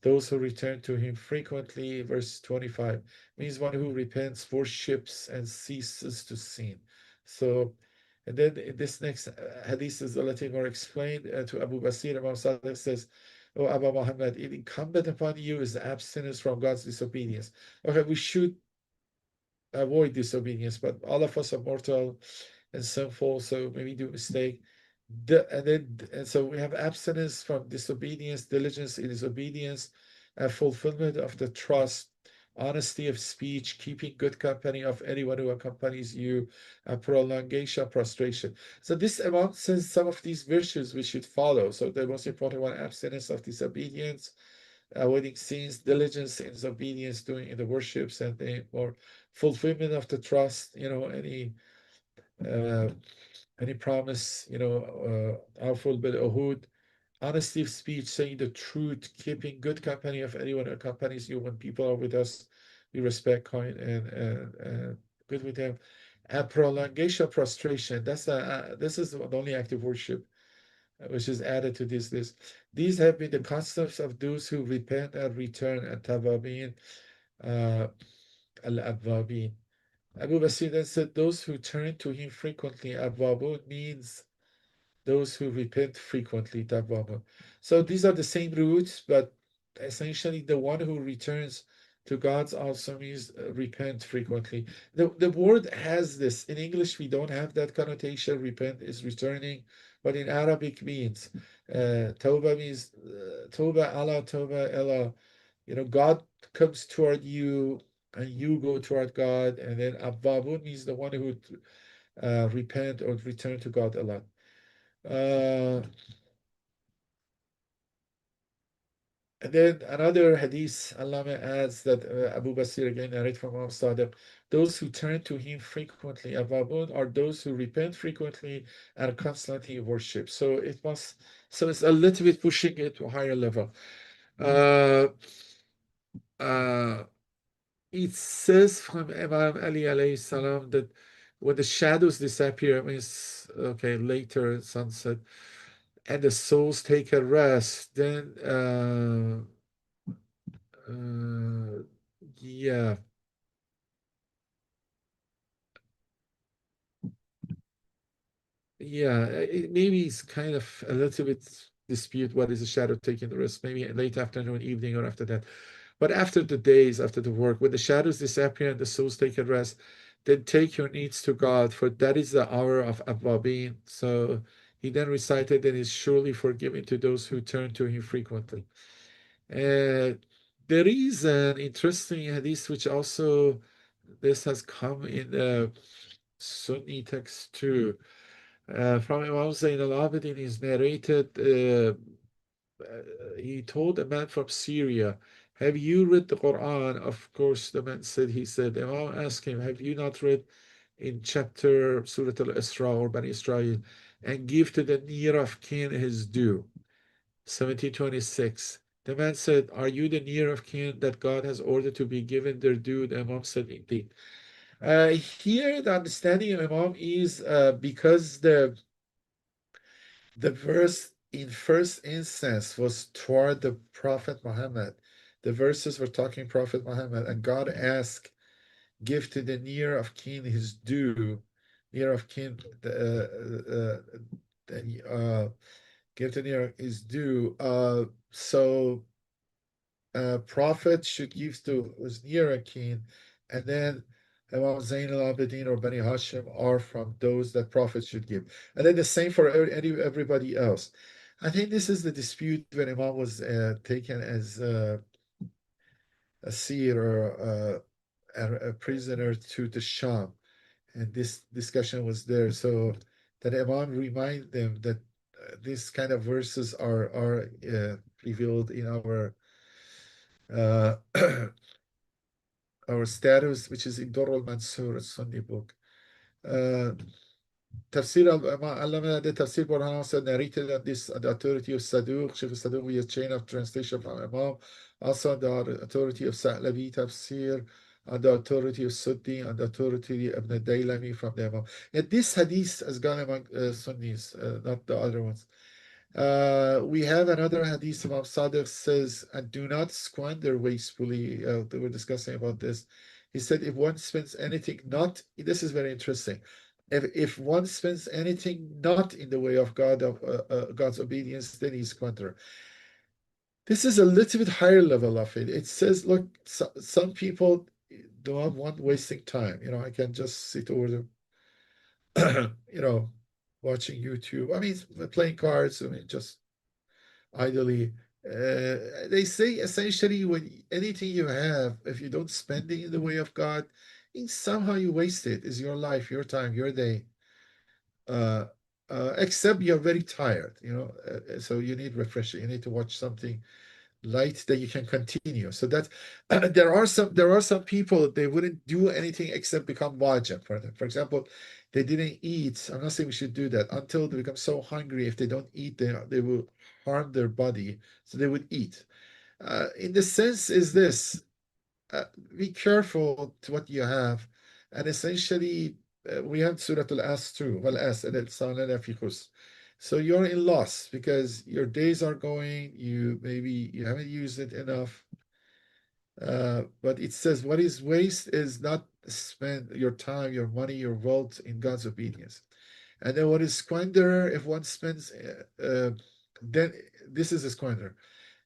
Speaker 1: Those who return to him frequently, verse 25, means one who repents, worships, and ceases to sin. So, and then in this next hadith is a little more explained to Abu Basir. Imam Sadiq says, "O Abu Muhammad, it incumbent upon you is abstinence from God's disobedience." Okay, we should avoid disobedience, but all of us are mortal and sinful, so maybe do mistake. And so we have abstinence from disobedience, diligence in disobedience, and fulfillment of the trust, honesty of speech, keeping good company of anyone who accompanies you, and prolongation, prostration. So this amount says some of these virtues we should follow. So the most important one, abstinence of disobedience, avoiding sins, diligence in obedience, doing in the worships, and the more fulfillment of the trust, uh, any promise, awful bil uhud, honesty of speech, saying the truth, keeping good company of anyone who accompanies you when people are with us, we respect, kind, and good with them. And prolongation, prostration. This is the only active worship which is added to this list. These have been the customs of those who repent and return, and tawabin, uh, al-abwabin. Abu Basir then said, those who turn to him frequently, abwabun means those who repent frequently, tawwabun. So these are the same roots, but essentially the one who returns to God's also means repent frequently. The word has this. In English, we don't have that connotation. Repent is returning, but in Arabic means tawbah means tawbah Allah, tawbah Allah. God comes toward you and you go toward God, and then Abbabun means the one who repent or return to God a lot. Uh, and then another hadith, Allama adds that Abu Basir again narrate from Imam Sadiq, those who turn to him frequently, Abbabun, are those who repent frequently and constantly worship. So it's a little bit pushing it to a higher level. Uh, uh, It says from Imam Ali alayhi salam that when the shadows disappear, means okay, later sunset, and the souls take a rest, then yeah, yeah, maybe it's kind of a little bit dispute what is a shadow taking the rest, maybe late afternoon, evening, or after that. But after the days, after the work, when the shadows disappear and the souls take a rest, then take your needs to God, for that is the hour of Awwabin. So he then recited, and is surely forgiven to those who turn to him frequently. Uh, there is an interesting hadith which also this has come in the Sunni text too. From Imam Zain al-Abidin is narrated he told a man from Syria, have you read the Quran? Of course, the man said, he said, Imam asked him, have you not read in chapter Surah Al-Isra or Bani Israel, and give to the near of kin his due? 1726. The man said, are you the near of kin that God has ordered to be given their due? The Imam said, indeed. Here, the understanding of Imam is because the verse in first instance was toward the Prophet Muhammad. the verses were talking Prophet Muhammad, and God asked, give to the near of kin his due, near of kin, give to near his due. So prophet should give to his near a kin, and then Imam Zain al-Abidin or Bani Hashim are from those that prophets should give. And then the same for everybody else. I think this is the dispute when Imam was taken as a seer or a prisoner to the Sham. And this discussion was there. So that Imam remind them that these kind of verses are revealed in uh, our status, which is in Durr al-Mansur, a Sunni book. Uh, Tafsir al-Allama, the Tafsir Burhan said narrated on this on the authority of Saduq, Sheikh Saduq, with a chain of translation from Imam, also on the authority of Sa'labi Tafsir, on the authority of Suddi, on the authority of the Dailami from the Imam. Yet this hadith has gone among Sunnis, not the other ones. We have another hadith. Imam Sadiq says, and do not squander wastefully. They were discussing about this. He said, if one spends anything not, this is very interesting. If one spends anything not in the way of God, of God's obedience, then he's squander. This is a little bit higher level of it. It says, look, some people do not want wasting time. I can just sit over you know, watching YouTube. I mean, playing cards. I mean, just idly. They say essentially when anything you have, if you don't spend it in the way of God, somehow you waste it. It's your life, your time, your day. Uh, except you're very tired, so you need refreshing. You need to watch something light that you can continue. So that there are some people they wouldn't do anything except become wajib for them. For example, they didn't eat. I'm not saying we should do that until they become so hungry. If they don't eat, they will harm their body. So they would eat. In the sense is this: uh, be careful to what you have, and essentially we have Surah Al-As too. Well-As al-Insana fi khusr. So you're in loss because your days are going. Maybe you haven't used it enough. But it says what is waste is not spend your time, your money, your wealth in God's obedience. And then what is squander? If one spends, then this is a squander.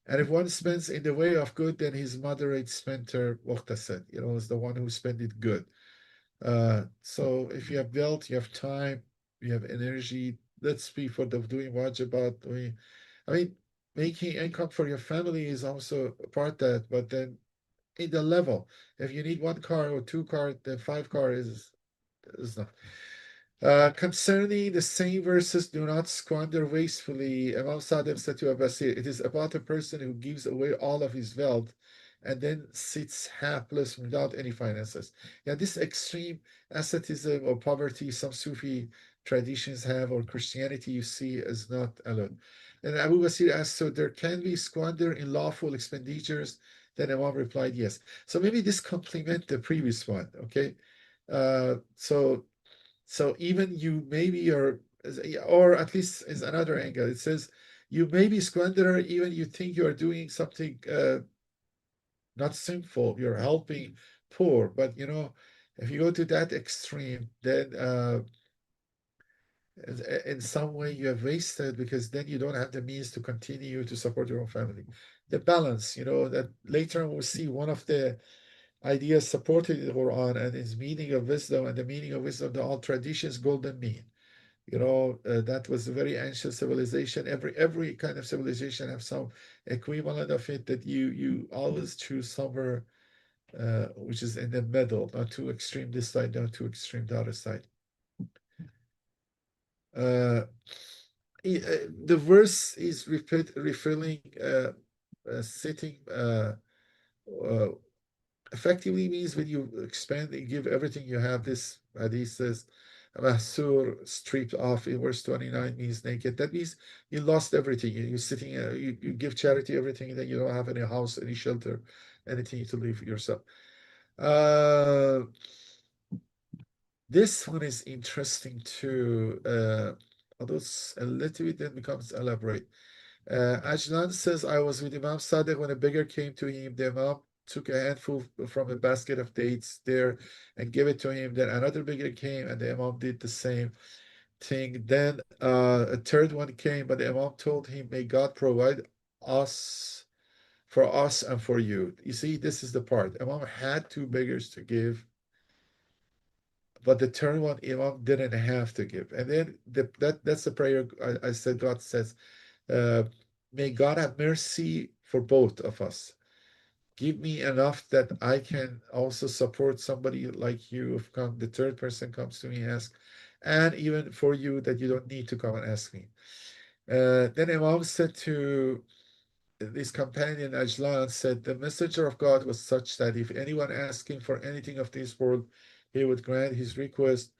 Speaker 1: And if one spends in the way of good, then he's moderate spender, muqtasid, is the one who spend it good. So if you have wealth, you have time, you have energy, let's be for the doing wajibat. I mean, making income for your family is also a part that, but then in the level, if you need one car or two car, then five car is not. Concerning the same verses, do not squander wastefully. Imam Sadiq said to Abbasir, it is about a person who gives away all of his wealth and then sits hapless without any finances. Yeah, this extreme asceticism or poverty some Sufi traditions have or Christianity you see is not allowed. And Abu Basir asked, so there can be squander in lawful expenditures? Then Imam replied, yes. So maybe this complement the previous one, okay? So even you maybe are, or at least is another angle. It says you may be squanderer even you think you are doing something not sinful. You're helping poor, but if you go to that extreme, then in some way you have wasted because then you don't have the means to continue to support your own family. The balance, that later on we'll see one of the ideas supported in the Quran and its meaning of wisdom and the meaning of wisdom, the all traditions, golden mean. That was a very ancient civilization. Every kind of civilization have some equivalent of it that you always choose somewhere which is in the middle, not too extreme this side, not too extreme the other side. The verse is referring sitting uh, effectively means when you expand and give everything you have. This hadith says, Mahsur, stripped off in verse 29 means naked. That means you lost everything. You're sitting, you give charity everything, and then you don't have any house, any shelter, anything to live yourself. Uh, this one is interesting too, although it's a little bit then becomes elaborate. Ajlan says, I was with Imam Sadiq when a beggar came to him. The Imam took a handful from a basket of dates there and gave it to him. Then another beggar came and the Imam did the same thing. Then a third one came, but the Imam told him, may God provide us for us and for you. You see, this is the part. Imam had two beggars to give, but the third one Imam didn't have to give. And then that's the prayer I said God says, uh, may God have mercy for both of us. Give me enough that I can also support somebody like you if the third person comes to me and asks, and even for you that you don't need to come and ask me. Then Imam said to this companion Ajlan said, the messenger of God was such that if anyone asked him for anything of this world, he would grant his request.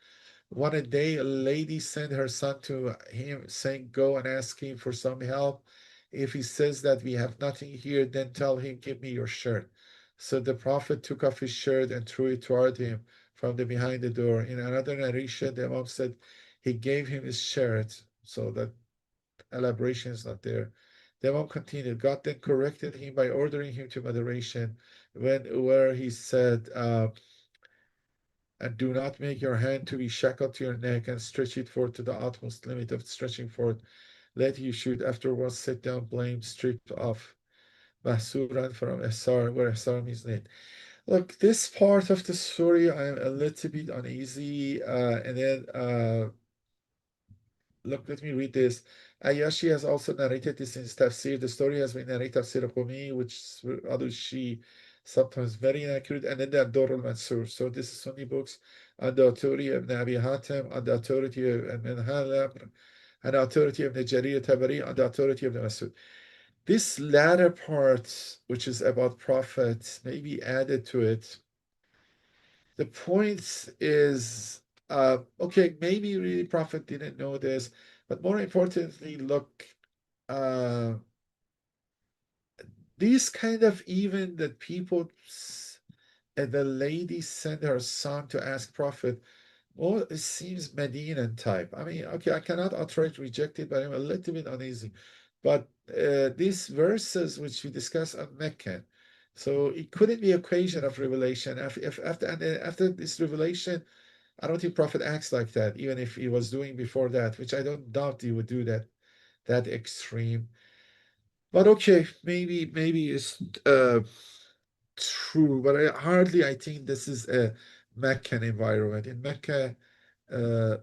Speaker 1: One day, a lady sent her son to him, saying, go and ask him for some help. If he says that we have nothing here, then tell him, give me your shirt. So the prophet took off his shirt and threw it toward him from the behind the door. In another narration, the Imam said he gave him his shirt, so that elaboration is not there. The Imam continued, God then corrected him by ordering him to moderation, where he said, and do not make your hand to be shackled to your neck and stretch it forth to the utmost limit of stretching forth. Let you should afterwards sit down, blame, stripped off. Mahsuran from Esar, where Esar means net. Look, this part of the story I'm a little bit uneasy. And then Look, let me read this. Ayashi has also narrated this in his tafsir. The story has been narrated tafsir Qumi, which others she sometimes very inaccurate, and then the Ad-Durr al-Mansur. So this is Sunni books on the authority of Abi Hatim, on the authority of Ibn Halam, and the authority of the Jarir Tabari, on the authority of the Masud. This latter part, which is about Prophet, may be added to it. The point is, okay, maybe really Prophet didn't know this, but more importantly, look, uh, these kind of even that people, and the lady sent her son to ask Prophet, well, it seems Medinan type. I mean, okay, I cannot outright reject it, but I'm a little bit uneasy. But these verses which we discuss are Meccan. So it couldn't be occasion of revelation. If after this revelation, I don't think Prophet acts like that, even if he was doing before that, which I don't doubt he would do that extreme. But okay, maybe it's true, but I think this is a Meccan environment. In Mecca, uh,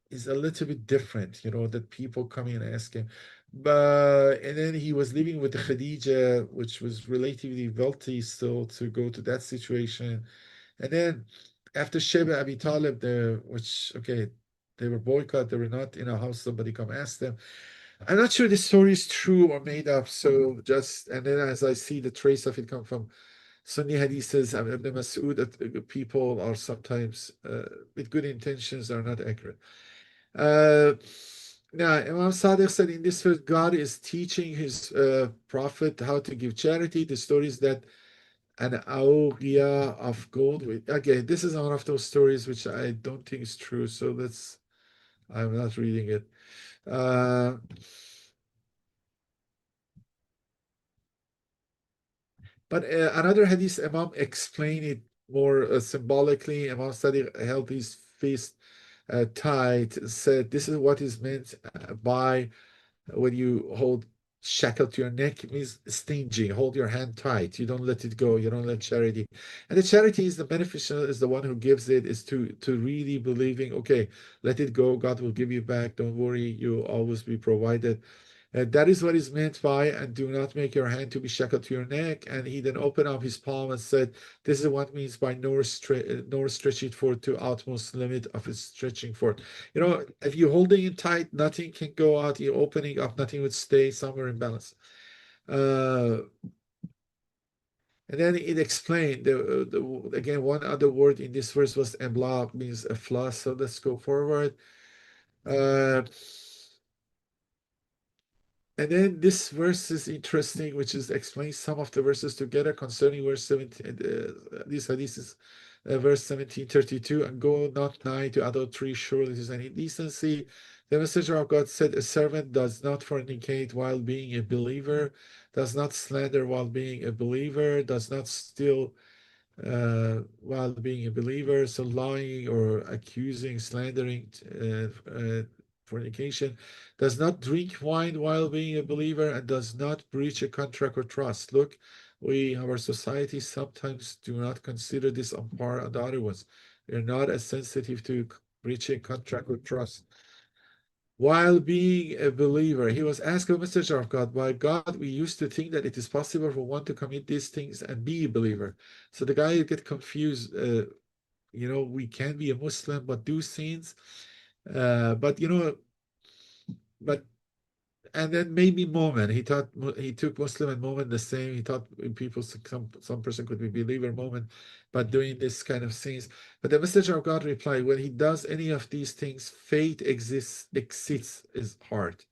Speaker 1: is a little bit different, that people come in and ask him. But and then he was living with Khadija, which was relatively wealthy still to go to that situation. And then after Sheba Abi Talib, which okay, they were boycott, they were not in a house, somebody come ask them. I'm not sure this story is true or made up. So just and then as I see the trace of it come from Sunni hadiths, Ibn Mas'ud, that people are sometimes with good intentions are not accurate. Uh, Now, Imam Sadiq said in this verse, God is teaching his prophet how to give charity. The story is that an awliya of gold. Again, this is one of those stories which I don't think is true. So I'm not reading it. Uh, but another hadith, Imam explained it more symbolically. Imam Sadiq held his fist tight, said, this is what is meant by when you hold shackle to your neck, it means stingy. Hold your hand tight. You don't let it go. You don't let charity. And the charity is the beneficial, is the one who gives it, is to really believing, okay, let it go. God will give you back. Don't worry. You'll always be provided. That is what is meant by, and do not make your hand to be shackled to your neck. And he then opened up his palm and said, this is what means by nor stretch it forth to utmost limit of its stretching forth. If you're holding it tight, nothing can go out. You're opening up, nothing would stay somewhere in balance. Uh, and then it explained, again, one other word in this verse was emblab, means a floss. So let's go forward. Uh, And then this verse is interesting, which is explains some of the verses together concerning verse 17. This hadith is verse 1732, and go not nigh to adultery, surely it is an indecency. The messenger of God said, a servant does not fornicate while being a believer, does not slander while being a believer, does not steal while being a believer. So lying or accusing, slandering, fornication, does not drink wine while being a believer, and does not breach a contract or trust. Look, our society sometimes do not consider this on par with the other ones. We are not as sensitive to breaching contract or trust while being a believer. He was asked a messenger of God, by God, we used to think that it is possible for one to commit these things and be a believer. So the guy get confused. We can be a Muslim but do sins. But but and then maybe moment. He thought he took Muslim and moment the same. He thought people some person could be believer moment, but doing this kind of things. But the messenger of God replied, when he does any of these things, faith exceeds his heart.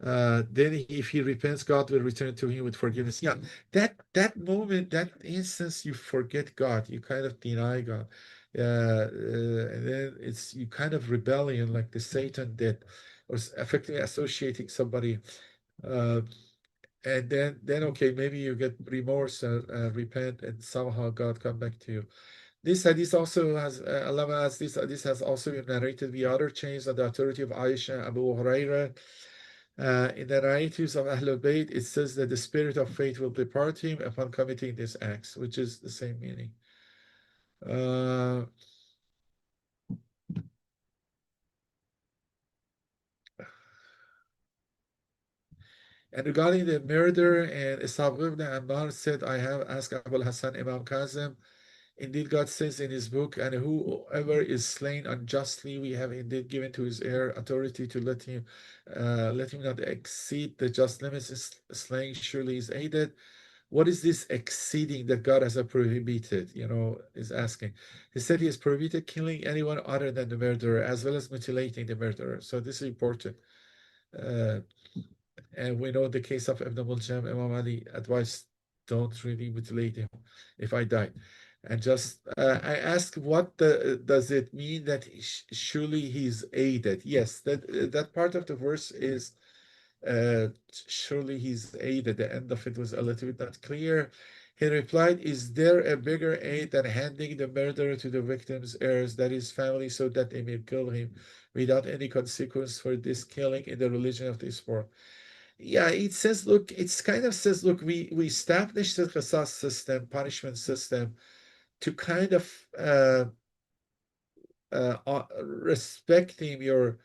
Speaker 1: Then if he repents, God will return to him with forgiveness. Yeah, that moment, that instance, you forget God, you kind of deny God, and then it's you kind of rebellion like the Satan did, or effectively associating somebody, uh, and then okay, maybe you get remorse, repent, and somehow God come back to you. This hadith also has, Allama as this hadith has also been narrated via other chains on the authority of Aisha, Abu Huraira. In the narratives of Ahlul Bayt, it says that the spirit of faith will depart him upon committing these acts, which is the same meaning. Uh, and regarding the murder, and Ishaq ibn Ammar said, I have asked Abu Hassan Imam Kazim, indeed God says in his book, and whoever is slain unjustly, we have indeed given to his heir authority to let him not exceed the just limits. Slaying surely is aided. What is this exceeding that God has prohibited? Is asking. He said he has prohibited killing anyone other than the murderer, as well as mutilating the murderer. So this is important. Uh, and we know the case of Ibn Muljam, Imam Ali advised, don't really mutilate him if I die. And just, I ask, does it mean that surely he's aided? Yes, that part of the verse is uh, surely he's aid. At the end of it was a little bit not clear. He replied, is there a bigger aid than handing the murderer to the victim's heirs, that is family, so that they may kill him without any consequence for this killing in the religion of this world? Yeah, it says, look, it's kind of says, look, we established the qisas system, punishment system, to kind of respecting your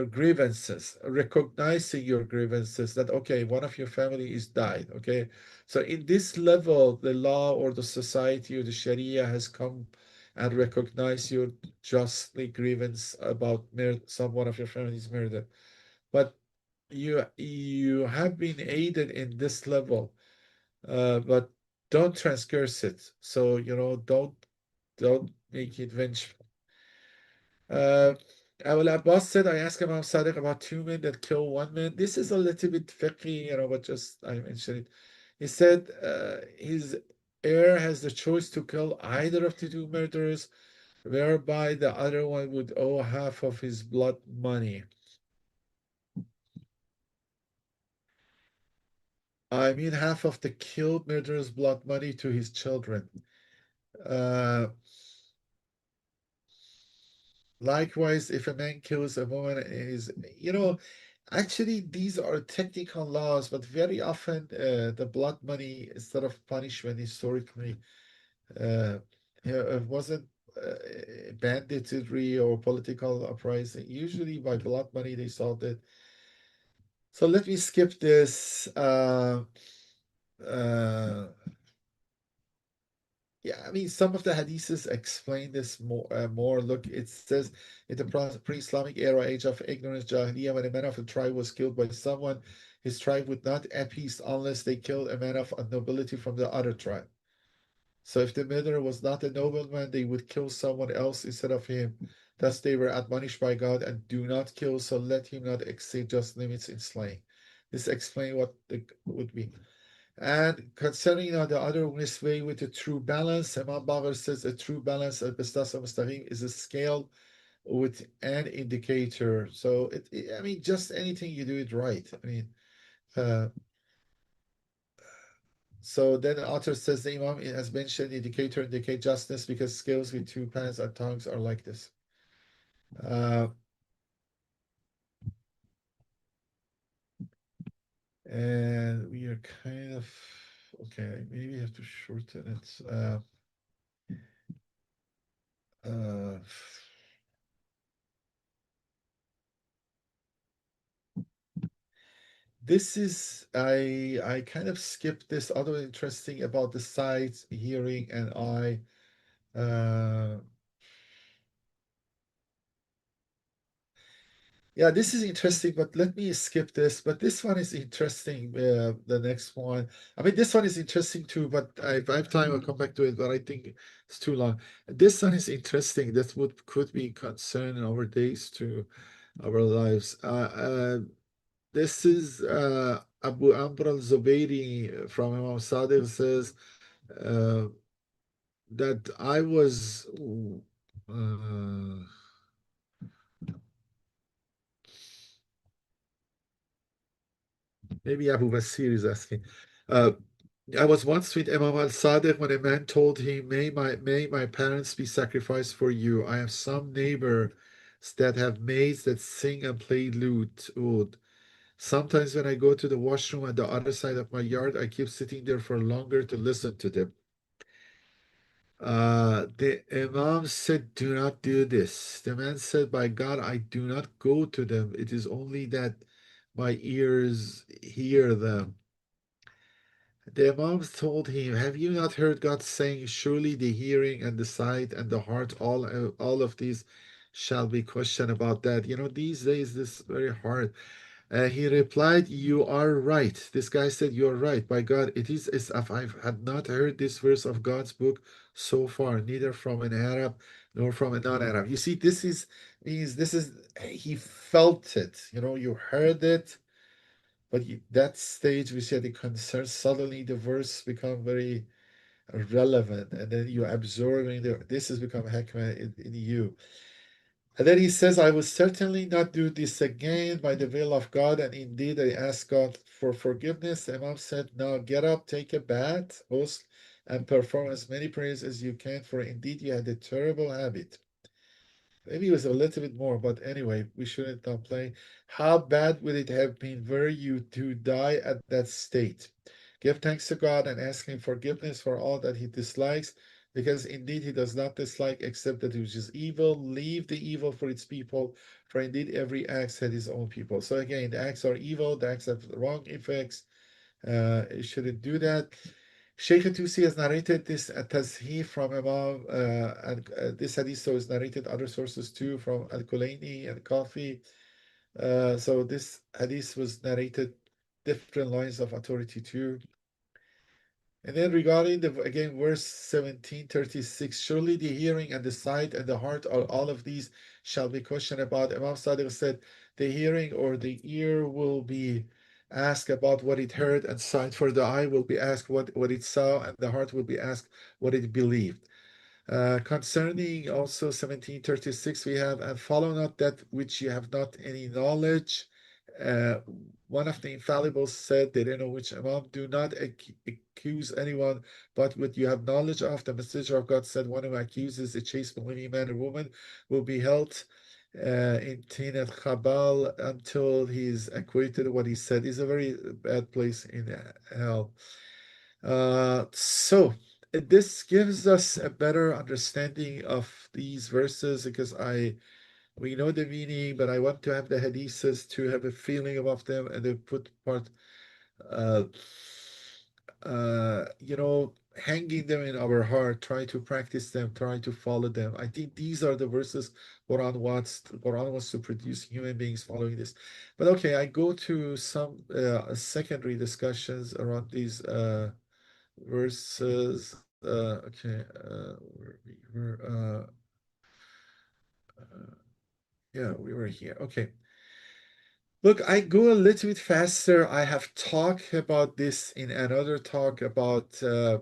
Speaker 1: grievances, recognizing your grievances, that okay, one of your family is died. Okay, so in this level, the law or the society or the Sharia has come and recognized your justly grievance about someone of your family's murder, but you have been aided in this level, but don't transgress it. So don't make it vengeful. Uh, Abu Abbas said, I asked Imam Sadiq about two men that kill one man. This is a little bit fiqhy, but just I mentioned it. He said his heir has the choice to kill either of the two murderers, whereby the other one would owe half of his blood money. I mean, half of the killed murderer's blood money to his children. Uh, Likewise, if a man kills a woman, actually, these are technical laws, but very often the blood money instead of punishment historically uh, it wasn't banditry or political uprising. Usually by blood money they solved it. So let me skip this. Uh, Yeah, I mean, some of the hadiths explain this more. Look, it says in the pre-Islamic era, age of ignorance, Jahiliyyah, when a man of a tribe was killed by someone, his tribe would not appease unless they killed a man of a nobility from the other tribe. So if the murderer was not a nobleman, they would kill someone else instead of him. Thus they were admonished by God, and do not kill, so let him not exceed just limits in slaying. This explains what the would be. And concerning the other way with the true balance, Imam Bagher says a true balance at Bistas Mustaqim is a scale with an indicator. So I mean, just anything you do it right. I mean, uh, so then the author says the Imam has mentioned indicator indicate justness because scales with two pans and tongues are like this. Uh, and we are kind of okay. Maybe we have to shorten it. Uh, this is I kind of skipped this. Other interesting about the sight, hearing, and eye. Uh, Yeah, this is interesting, but let me skip this. But this one is interesting. The next one. I mean, this one is interesting too, but if I have time, I'll come back to it. But I think it's too long. This one is interesting. That would could be concern in our days to our lives. This is Abu Amr al-Zubayri from Imam Sadiq says uh, that I was. Uh, Maybe Abu Basir is asking. Uh, I was once with Imam al-Sadiq when a man told him, may my parents be sacrificed for you. I have some neighbors that have maids that sing and play lute, oud. Sometimes when I go to the washroom at the other side of my yard, I keep sitting there for longer to listen to them. The Imam said, do not do this. The man said, by God, I do not go to them. It is only that my ears hear them. The Imam told him, have you not heard God saying, surely the hearing and the sight and the heart, all of these shall be questioned about that. These days, this is very hard. He replied, you are right. This guy said, you're right. By God, it is as if I had not heard this verse of God's book so far, neither from an Arab nor from a non-Arab. You see, he felt it. You heard it, but that stage, we said the concern, suddenly the verse become very relevant, and then you're absorbing this has become hikmah in you. And then he says, I will certainly not do this again by the will of God. And indeed, I asked God for forgiveness. The Imam said, now get up, take a bath, host, and perform as many prayers as you can, for indeed you had a terrible habit. Maybe it was a little bit more, but anyway, we shouldn't complain. How bad would it have been were you to die at that state? Give thanks to God and ask Him forgiveness for all that He dislikes, because indeed He does not dislike except that which is evil. Leave the evil for its people, for indeed every act had his own people. So again, the acts are evil, the acts have wrong effects. You shouldn't do that. Sheikh Tusi has narrated this Tazhif from Imam, and this hadith so is narrated other sources too from Al-Kulaini and Kafi. So this hadith was narrated different lines of authority too. And then regarding again verse 1736, surely the hearing and the sight and the heart are all of these shall be questioned about. Imam Sadiq said the hearing or the ear will be asked about what it heard, and sight for the eye will be asked what it saw, and the heart will be asked what it believed. Concerning also 1736, we have, and follow not that which you have not any knowledge. Uh, One of the infallibles said, they don't know which Imam, do not accuse anyone but what you have knowledge of. The messenger of God said, one who accuses a chaste believing man or woman will be held in Tinat Khabal until he is acquitted of what he said. Is a very bad place in hell. So this gives us a better understanding of these verses because we know the meaning, but I want to have the hadiths to have a feeling about them and to put part, uh, hanging them in our heart, try to practice them, try to follow them. I think these are the verses Quran wants to produce human beings following this. But okay, I go to some secondary discussions around these verses. Okay, we were, yeah, we were here. Okay. Look, I go a little bit faster. I have talked about this in another talk about uh,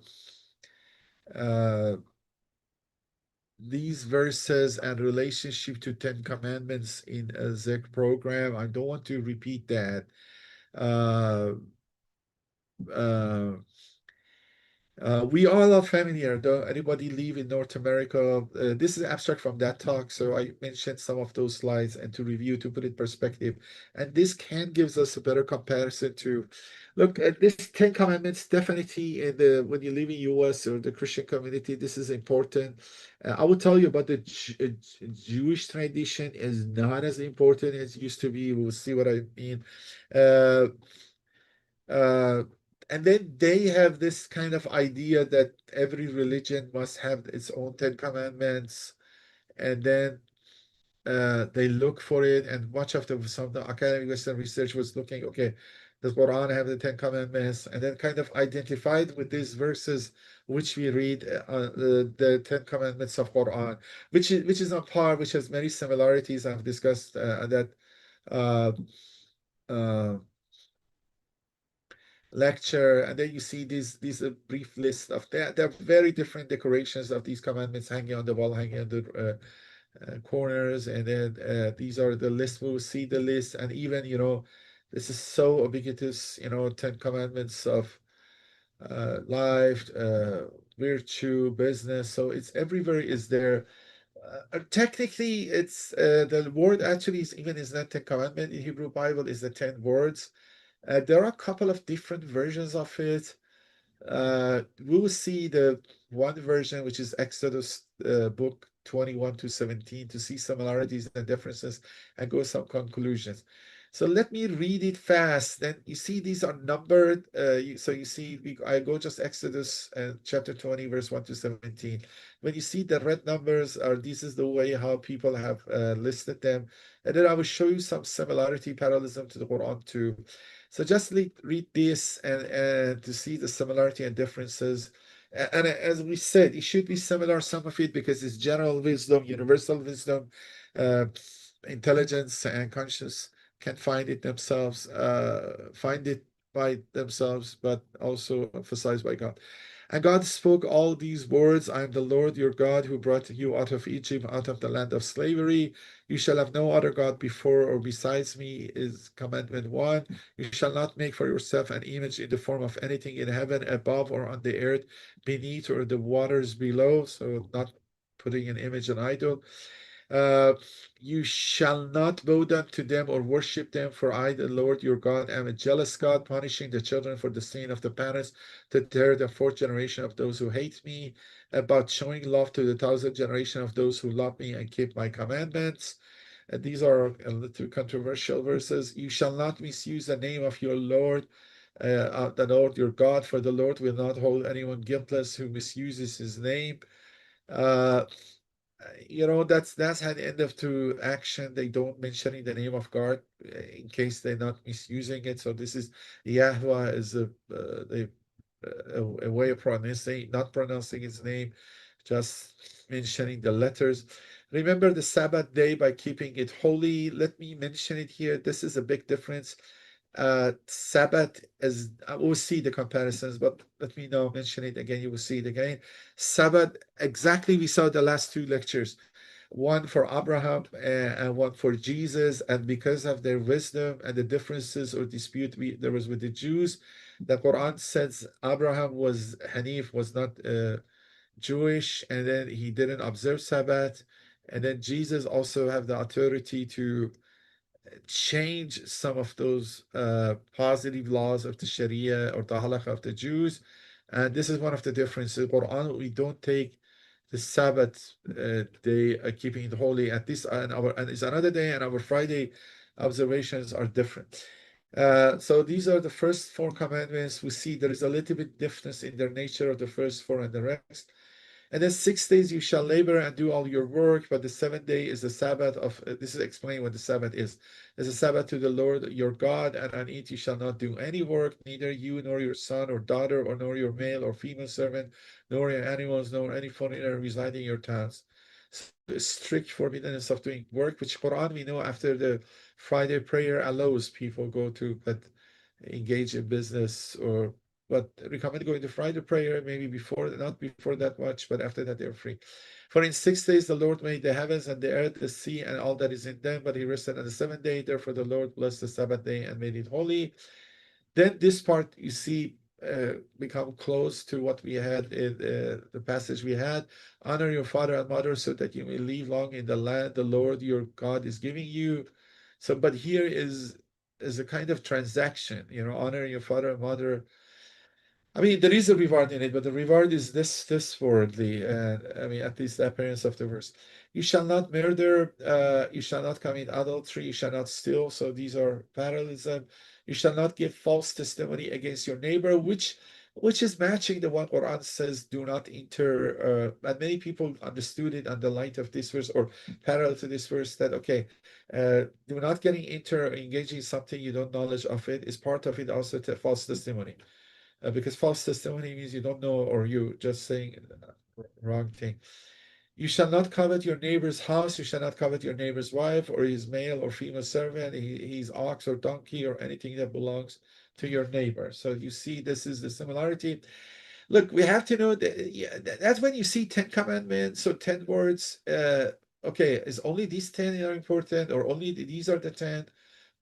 Speaker 1: these verses and relationship to Ten Commandments in a Zek program. I don't want to repeat that. Uh, uh, we all are familiar, though anybody live in North America. This is abstract from that talk, so I mentioned some of those slides and to review to put it in perspective. And this can gives us a better comparison to look at this Ten Commandments. Definitely, in the when you live in US or the Christian community, this is important. I will tell you about the Jewish tradition is not as important as it used to be. We'll see what I mean. Uh, uh, and then they have this kind of idea that every religion must have its own Ten Commandments, and then they look for it. And much of some of the academic Western research was looking, okay, does Quran have the Ten Commandments? And then kind of identified with these verses which we read, the Ten Commandments of Quran, which is on par, which has many similarities. I've discussed that. Uh, uh, Lecture, and then you see these brief list of there are very different decorations of these commandments hanging on the wall, hanging on the corners, and then these are the list. We'll see the list, and even this is so ubiquitous. Ten Commandments of life, virtue, business. So it's everywhere is there. Technically, it's the word actually is not Ten Commandment in Hebrew Bible is the 10 words. There are a couple of different versions of it. We will see the one version, which is Exodus book 21 to 17, to see similarities and differences and go some conclusions. So let me read it fast. Then you see these are numbered. So you see, I go just Exodus chapter 20, verse 1 to 17. When you see the red numbers, this is the way how people have listed them. And then I will show you some similarity, parallelism to the Quran too. So just read this and to see the similarity and differences. And as we said, it should be similar, some of it, because it's general wisdom, universal wisdom, uh, intelligence and conscience can find it by themselves, but also emphasized by God. And God spoke all these words: I am the Lord your God who brought you out of Egypt, out of the land of slavery. You shall have no other God before or besides me, is commandment one. You shall not make for yourself an image in the form of anything in heaven above or on the earth beneath or the waters below. So not putting an image, an idol. Uh, you shall not bow down to them or worship them, for I, the Lord your God, am a jealous God, punishing the children for the sin of the parents to the third and fourth generation of those who hate me, about showing love to the thousand generation of those who love me and keep my commandments. And these are a little controversial verses. You shall not misuse the name of your Lord, the Lord your God, for the Lord will not hold anyone guiltless who misuses his name. Uh, that's had end of to action. They don't mentioning the name of God in case they're not misusing it. So this is Yahweh is a way of pronouncing, not pronouncing his name, just mentioning the letters. Remember the Sabbath day by keeping it holy. Let me mention it here. This is a big difference. Sabbath, as I will see the comparisons, but let me know, mention it again, you will see it again. Sabbath, exactly we saw the last two lectures, one for Abraham and one for Jesus. And because of their wisdom and the differences or dispute there was with the Jews, the Quran says Abraham was Hanif, was not Jewish, and then he didn't observe Sabbath. And then Jesus also have the authority to change some of those positive laws of the Sharia or the halakha of the Jews. And this is one of the differences. Quran, we don't take the Sabbath day, keeping it holy. At this and it's another day, and our Friday observations are different. So these are the first four commandments. We see there is a little bit difference in their nature of the first four and the rest. And then 6 days you shall labor and do all your work, but the seventh day is the Sabbath of, this is explaining what the Sabbath is. It's a Sabbath to the Lord your God, and on it you shall not do any work, neither you nor your son or daughter, or nor your male or female servant, nor your animals, nor any foreigner residing in your towns. So strict forbiddenness of doing work, which Quran we know after the Friday prayer allows people go to, but engage in business or but recommend going to Friday prayer maybe before, not before that much, but after that they're free. For in 6 days the Lord made the heavens and the earth, the sea, and all that is in them, but he rested on the seventh day. Therefore the Lord blessed the Sabbath day and made it holy. Then this part you see become close to what we had in the passage we had. Honor your father and mother so that you may live long in the land the Lord your God is giving you. So, but here is a kind of transaction, honor your father and mother. I mean, there is a reward in it, but the reward is this worldly. I mean, at least the appearance of the verse. You shall not murder. You shall not commit adultery. You shall not steal. So these are parallelism. You shall not give false testimony against your neighbor, which is matching the one Quran says, do not enter. And many people understood it on the light of this verse or parallel to this verse that, okay, do not getting into engaging in something you don't knowledge of it is part of it also to false testimony. Because false testimony means you don't know or you just saying wrong thing. You shall not covet your neighbor's house. You shall not covet your neighbor's wife or his male or female servant, his ox or donkey or anything that belongs to your neighbor. So you see, this is the similarity. Look, we have to know that yeah, that's when you see 10 commandments, so 10 words. Okay, is only these 10 are important or only these are the 10?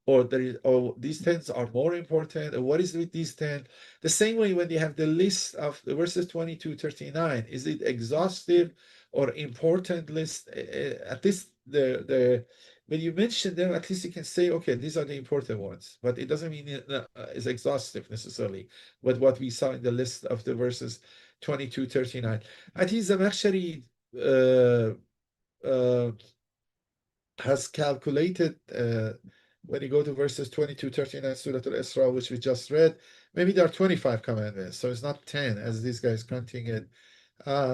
Speaker 1: Or these 10s are more important, or what is with these 10? The same way when you have the list of the verses 22-39, is it exhaustive or important list? At least the when you mention them, at least you can say, okay, these are the important ones, but it doesn't mean it's exhaustive necessarily with what we saw in the list of the verses 22-39. I think Zamakhshari uh, uh, has calculated when you go to verses 22-39 Surah Al-Isra, which we just read, maybe there are 25 commandments, so it's not 10 as these guys counting it.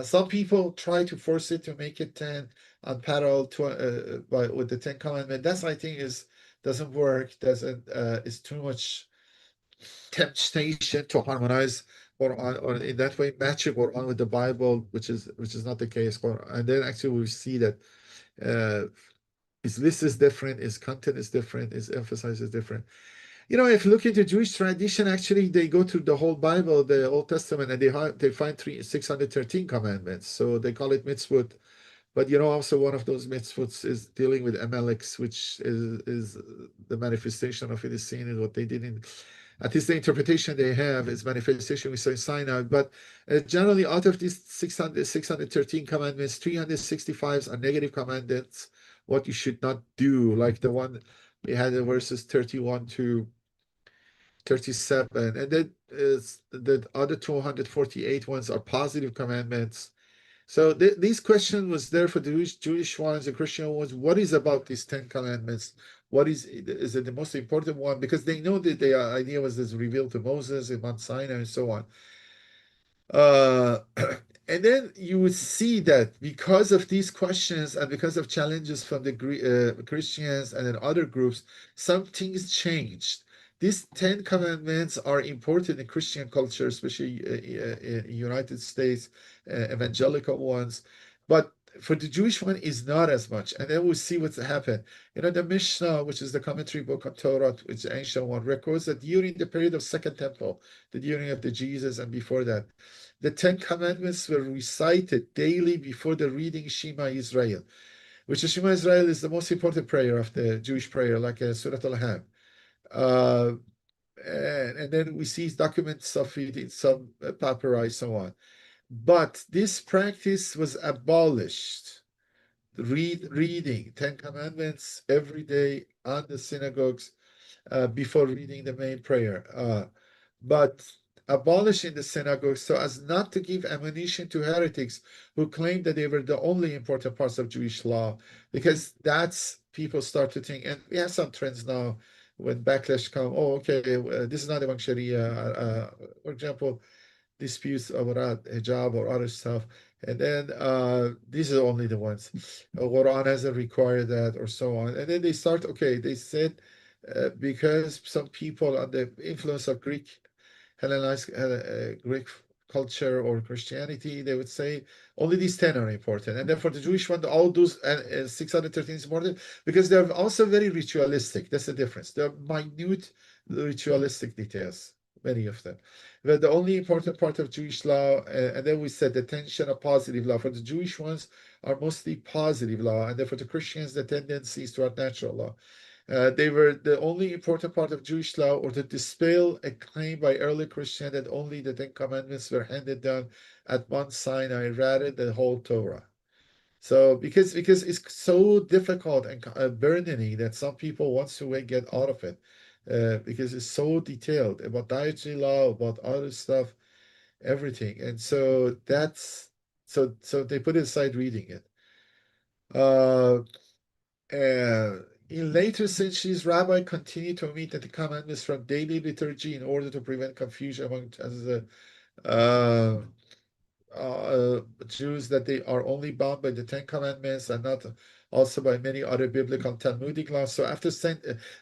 Speaker 1: Some people try to force it to make it 10 on parallel to with the 10 commandments. That's I think is doesn't work, doesn't is too much temptation to harmonize or in that way match it Quran with the Bible, which is not the case. And then actually we see that uh, his list is different, his content is different, his emphasis is different. If you look into Jewish tradition, actually they go through the whole Bible, the Old Testament, and they find 613 commandments. So they call it mitzvot. But also one of those mitzvot is dealing with Amaleks, which is the manifestation of it is seen in what they did in. At least the interpretation they have is manifestation we say Sinai. But generally, out of these 613 commandments, 365 are negative commandments, what you should not do, like the one we had in verses 31 to 37. And then the other 248 ones are positive commandments. So these question was there for the Jewish ones and Christian ones. What is about these 10 commandments? What is it the most important one? Because they know that the idea was this revealed to Moses in Mount Sinai and so on. Uh, and then you would see that because of these questions and because of challenges from the Christians and then other groups, some things changed. These 10 commandments are important in Christian culture, especially in United States, evangelical ones. But for the Jewish one is not as much. And then we'll see what's happened. The Mishnah, which is the commentary book on Torah, which is the ancient one, records that during the period of Second Temple, the during of the Jesus and before that, the 10 commandments were recited daily before the reading Shema Israel, which is Shema Israel is the most important prayer of the Jewish prayer, like Surah Al-Ham. And then we see documents of it in some papyri, so on. But this practice was abolished. Reading 10 commandments every day on the synagogues before reading the main prayer. But abolishing the synagogue so as not to give ammunition to heretics who claim that they were the only important parts of Jewish law, because that's people start to think, and we have some trends now when backlash come, oh, okay, this is not among Sharia. For example, disputes about hijab or other stuff. And then these are only the ones. Quran hasn't required that or so on. And then they start, okay, they said because some people under influence of Hellenized Greek culture or Christianity, they would say only these 10 are important. And then for the Jewish one, all those 613 is important because they're also very ritualistic. That's the difference. They're minute ritualistic details, many of them. But the only important part of Jewish law, and then we said the tension of positive law. For the Jewish ones are mostly positive law, and then for the Christians, the tendencies toward natural law. They were the only important part of Jewish law, or to dispel a claim by early Christians that only the Ten Commandments were handed down at Mount Sinai rather than the whole Torah. So because it's so difficult and burdening that some people want to get out of it, because it's so detailed about dietary law, about other stuff, everything, and so that's so they put it aside reading it. Uh, in later centuries, rabbis continued to omit the commandments from daily liturgy in order to prevent confusion among uh, Jews that they are only bound by the Ten Commandments and not also by many other biblical Talmudic laws. So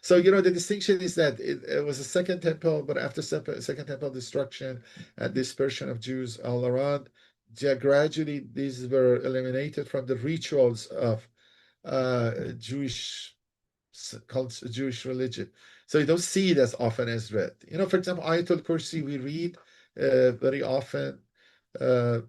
Speaker 1: so the distinction is that it was a second temple, but after second temple destruction and dispersion of Jews all around, gradually these were eliminated from the rituals of Jewish culture, Jewish religion. So you don't see it as often as read. For example, Ayatul Kursi we read very often. Uh,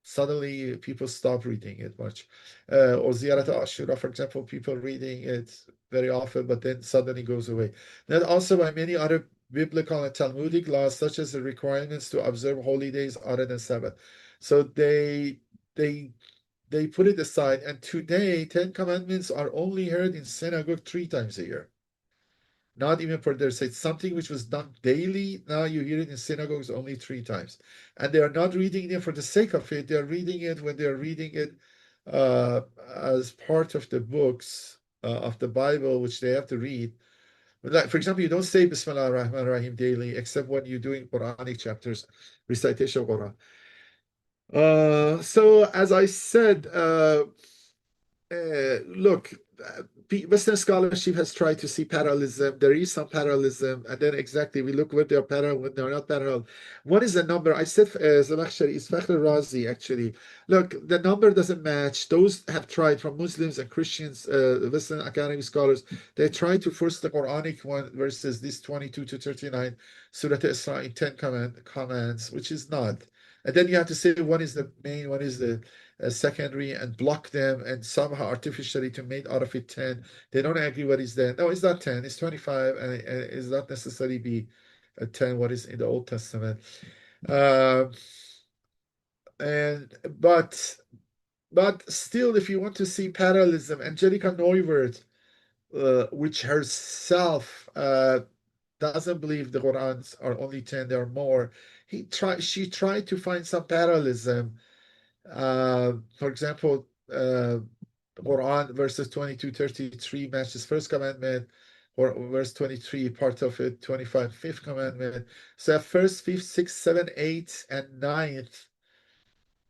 Speaker 1: Suddenly people stop reading it much. Or Ziyarat Ashura, for example, people reading it very often, but then suddenly goes away. Then also by many other biblical and Talmudic laws, such as the requirements to observe holy days other than Sabbath. So they they put it aside. And today, Ten Commandments are only heard in synagogue 3 times a year. Not even for their sake. Something which was done daily, now you hear it in synagogues only 3 times. And they are not reading it for the sake of it. They are reading it when they are reading it as part of the books of the Bible, which they have to read. Like, for example, you don't say Bismillah ar-Rahman ar-Rahim daily, except when you're doing Quranic chapters, recitation of Quran. So as I said, look, Western scholarship has tried to see parallelism. There is some parallelism, and then exactly we look when they're parallel, when they're not parallel. What is the number? I said Zamakhshari is Fakhr Razi, actually. Look, the number doesn't match. Those have tried from Muslims and Christians, Western academic scholars, they tried to force the Quranic one versus this 22 to 39 Surah Isra in 10 commands, which is not. And then you have to say one is the main, one is the secondary, and block them and somehow artificially to make out of it 10. They don't agree what is there. No, it's not 10, it's 25, and it's not necessarily be 10 what is in the Old Testament. Uh, and but still, if you want to see parallelism, Angelica Neuwirth, which herself doesn't believe the Qurans are only 10, there are more. She tried to find some parallelism. For example, Quran verses 22-33 matches first commandment, or verse 23, part of it, 25, fifth commandment. So first, fifth, sixth, seventh, eighth, and ninth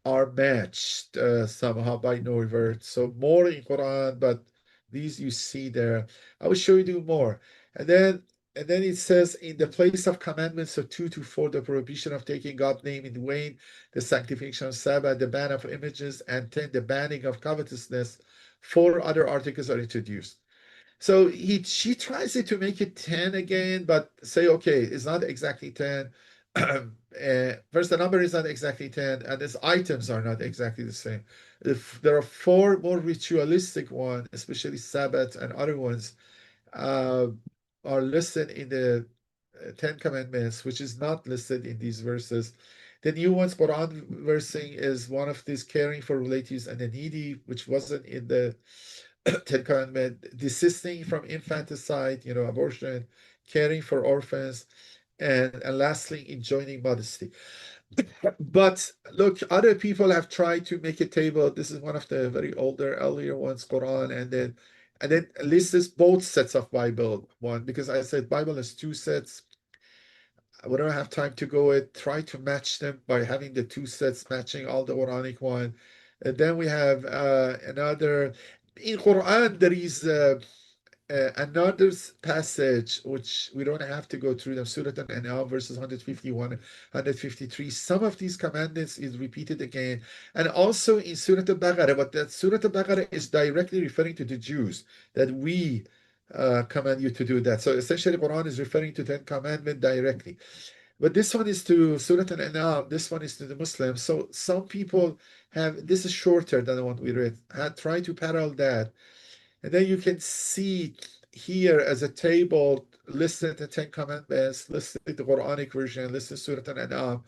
Speaker 1: are matched somehow by Neuwirth. So more in Quran, but these you see there. I will show you more. And then it says, in the place of commandments of 2 to 4, the prohibition of taking God's name in vain, the sanctification of Sabbath, the ban of images, and 10, the banning of covetousness. 4 other articles are introduced. So she tries it to make it 10 again, but say, okay, it's not exactly 10. First, the number is not exactly 10, and its items are not exactly the same. If there are 4 more ritualistic ones, especially Sabbath and other ones, uh, are listed in the Ten Commandments, which is not listed in these verses. The new ones, Quran versing, is one of these caring for relatives and the needy, which wasn't in the Ten Commandment, desisting from infanticide, abortion, caring for orphans, and lastly, enjoining modesty. But look, other people have tried to make a table. This is one of the very earlier ones, Quran, and then lists both sets of Bible. One, because I said Bible has 2 sets. we don't have time to go it. Try to match them by having the two sets matching all the Quranic one. And then we have another. In Quran, there is another passage which we don't have to go through them. Surah Al-An'am verses 151, 153. Some of these commandments is repeated again, and also in Surah Al-Baqarah. But that Surah Al-Baqarah is directly referring to the Jews that we command you to do that. So essentially, Quran is referring to Ten Commandment directly. But this one is to Surah Al-An'am. This one is to the Muslims. So some people have this is shorter than the one we read. Try to parallel that. And then you can see here as a table, listed the Ten Commandments, listed the Quranic version, listed Surah Al-An'am,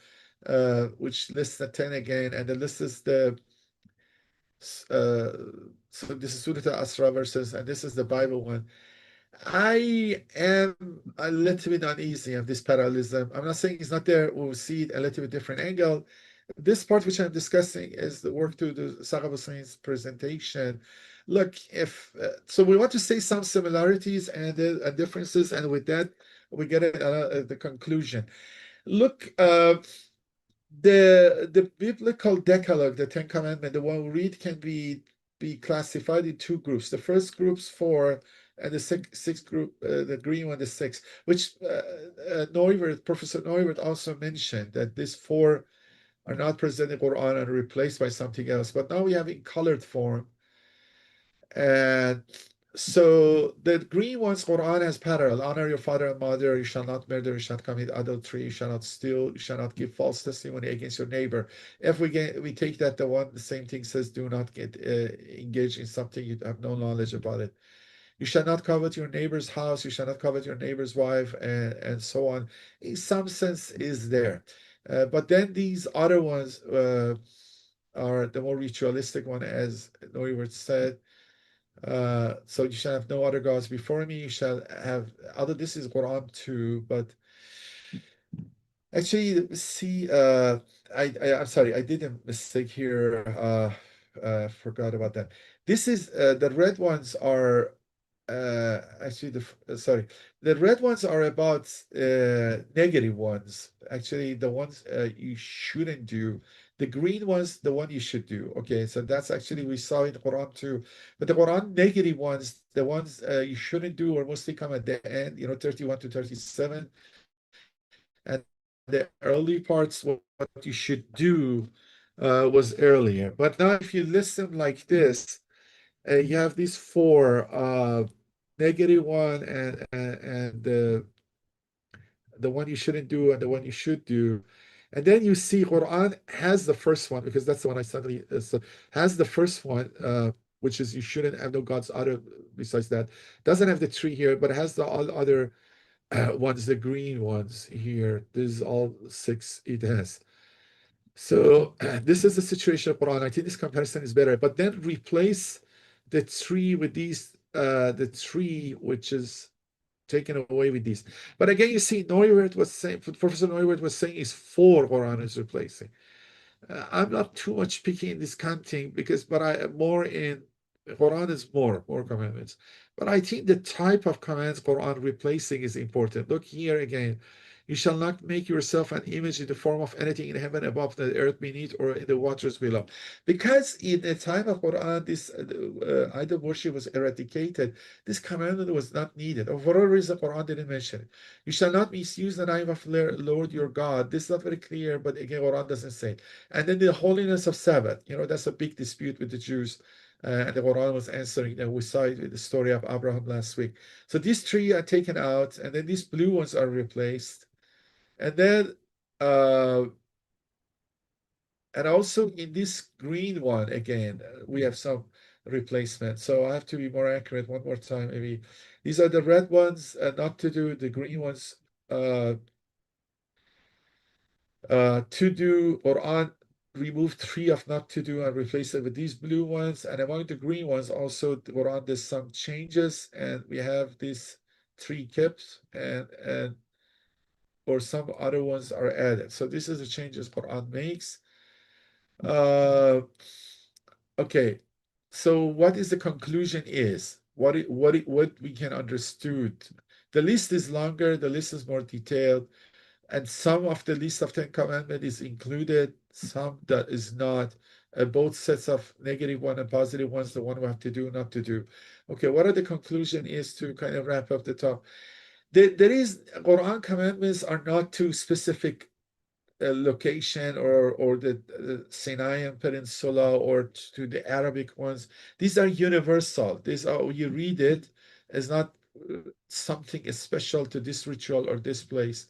Speaker 1: which lists the 10 again, and then lists the, so this is Surah Al-Asra verses, and this is the Bible one. I am a little bit uneasy of this parallelism. I'm not saying it's not there. We'll see it a little bit different angle. This part which I'm discussing is the work to the Saghab Hussein's presentation. Look, if so, we want to say some similarities and differences, and with that, we get the conclusion. Look, the biblical Decalogue, the Ten Commandments, the one we read can be classified in two groups. The first group's four, and the sixth group, the green one, the six, which Neuwirth, Professor Neuwirth also mentioned that these four are not present in Quran and replaced by something else. But now we have in colored form. And so the green ones, Quran has parallel. Honor your father and mother. You shall not murder. You shall not commit adultery. You shall not steal. You shall not give false testimony against your neighbor. If we take that, the same thing says, do not get engaged in something you have no knowledge about it. You shall not covet your neighbor's house. You shall not covet your neighbor's wife, and so on. In some sense, is there. But then these other ones are the more ritualistic one, as Neuwirth said. So you shall have no other gods before me. You shall have other. This is Quran 2, but actually, see, I'm sorry, I did a mistake here. Forgot about that. This is the red ones are actually sorry, the red ones are about negative ones. Actually, the ones you shouldn't do. The green ones, the one you should do. Okay, so that's actually we saw in Quran too. But the Quran negative ones, the ones you shouldn't do, or mostly come at the end. 31 to 37. And the early parts, what you should do was earlier. But now, if you listen like this, you have these four negative one and the one you shouldn't do and the one you should do. And then you see Quran has the first one, because that's the one I suddenly has the first one, which is you shouldn't have no gods other besides that. Doesn't have the tree here, but it has the all other ones, the green ones here. This is all six it has. So this is the situation of Quran. I think this comparison is better. But then replace the tree with these, the tree which is taken away with these. But again, you see, Neuwirth was saying, Professor Neuwirth was saying is four Quran is replacing. I'm not too much picky in this counting but I am more in Quran is more commandments. But I think the type of commands Quran replacing is important. Look here again. You shall not make yourself an image in the form of anything in heaven above, the earth beneath, or in the waters below. Because in the time of Quran, this idol worship was eradicated. This commandment was not needed. Or for whatever reason, Quran didn't mention it. You shall not misuse the name of Lord your God. This is not very clear, but again, Quran doesn't say it. And then the holiness of Sabbath. That's a big dispute with the Jews. And the Quran was answering that. We saw it with the story of Abraham last week. So these three are taken out, and then these blue ones are replaced. And then, and also in this green one, again, we have some replacement. So I have to be more accurate one more time, maybe. These are the red ones, not to do, the green ones, to do, Quran remove three of not to do and replace it with these blue ones. And among the green ones, also, the Quran, there's some changes, and we have these three kept, and or some other ones are added. So this is the changes Quran makes. Okay, so what is the conclusion is, what we can understood. The list is longer, the list is more detailed. and some of the list of 10 commandments is included, some that is not. Both sets of negative one and positive ones, the one we have to do, not to do. Okay, what are the conclusion is to kind of wrap up the talk. There is Quran commandments are not too specific location or the Sinai Peninsula or to the Arabic ones. These are universal. These are you read it as not something special to this ritual or this place.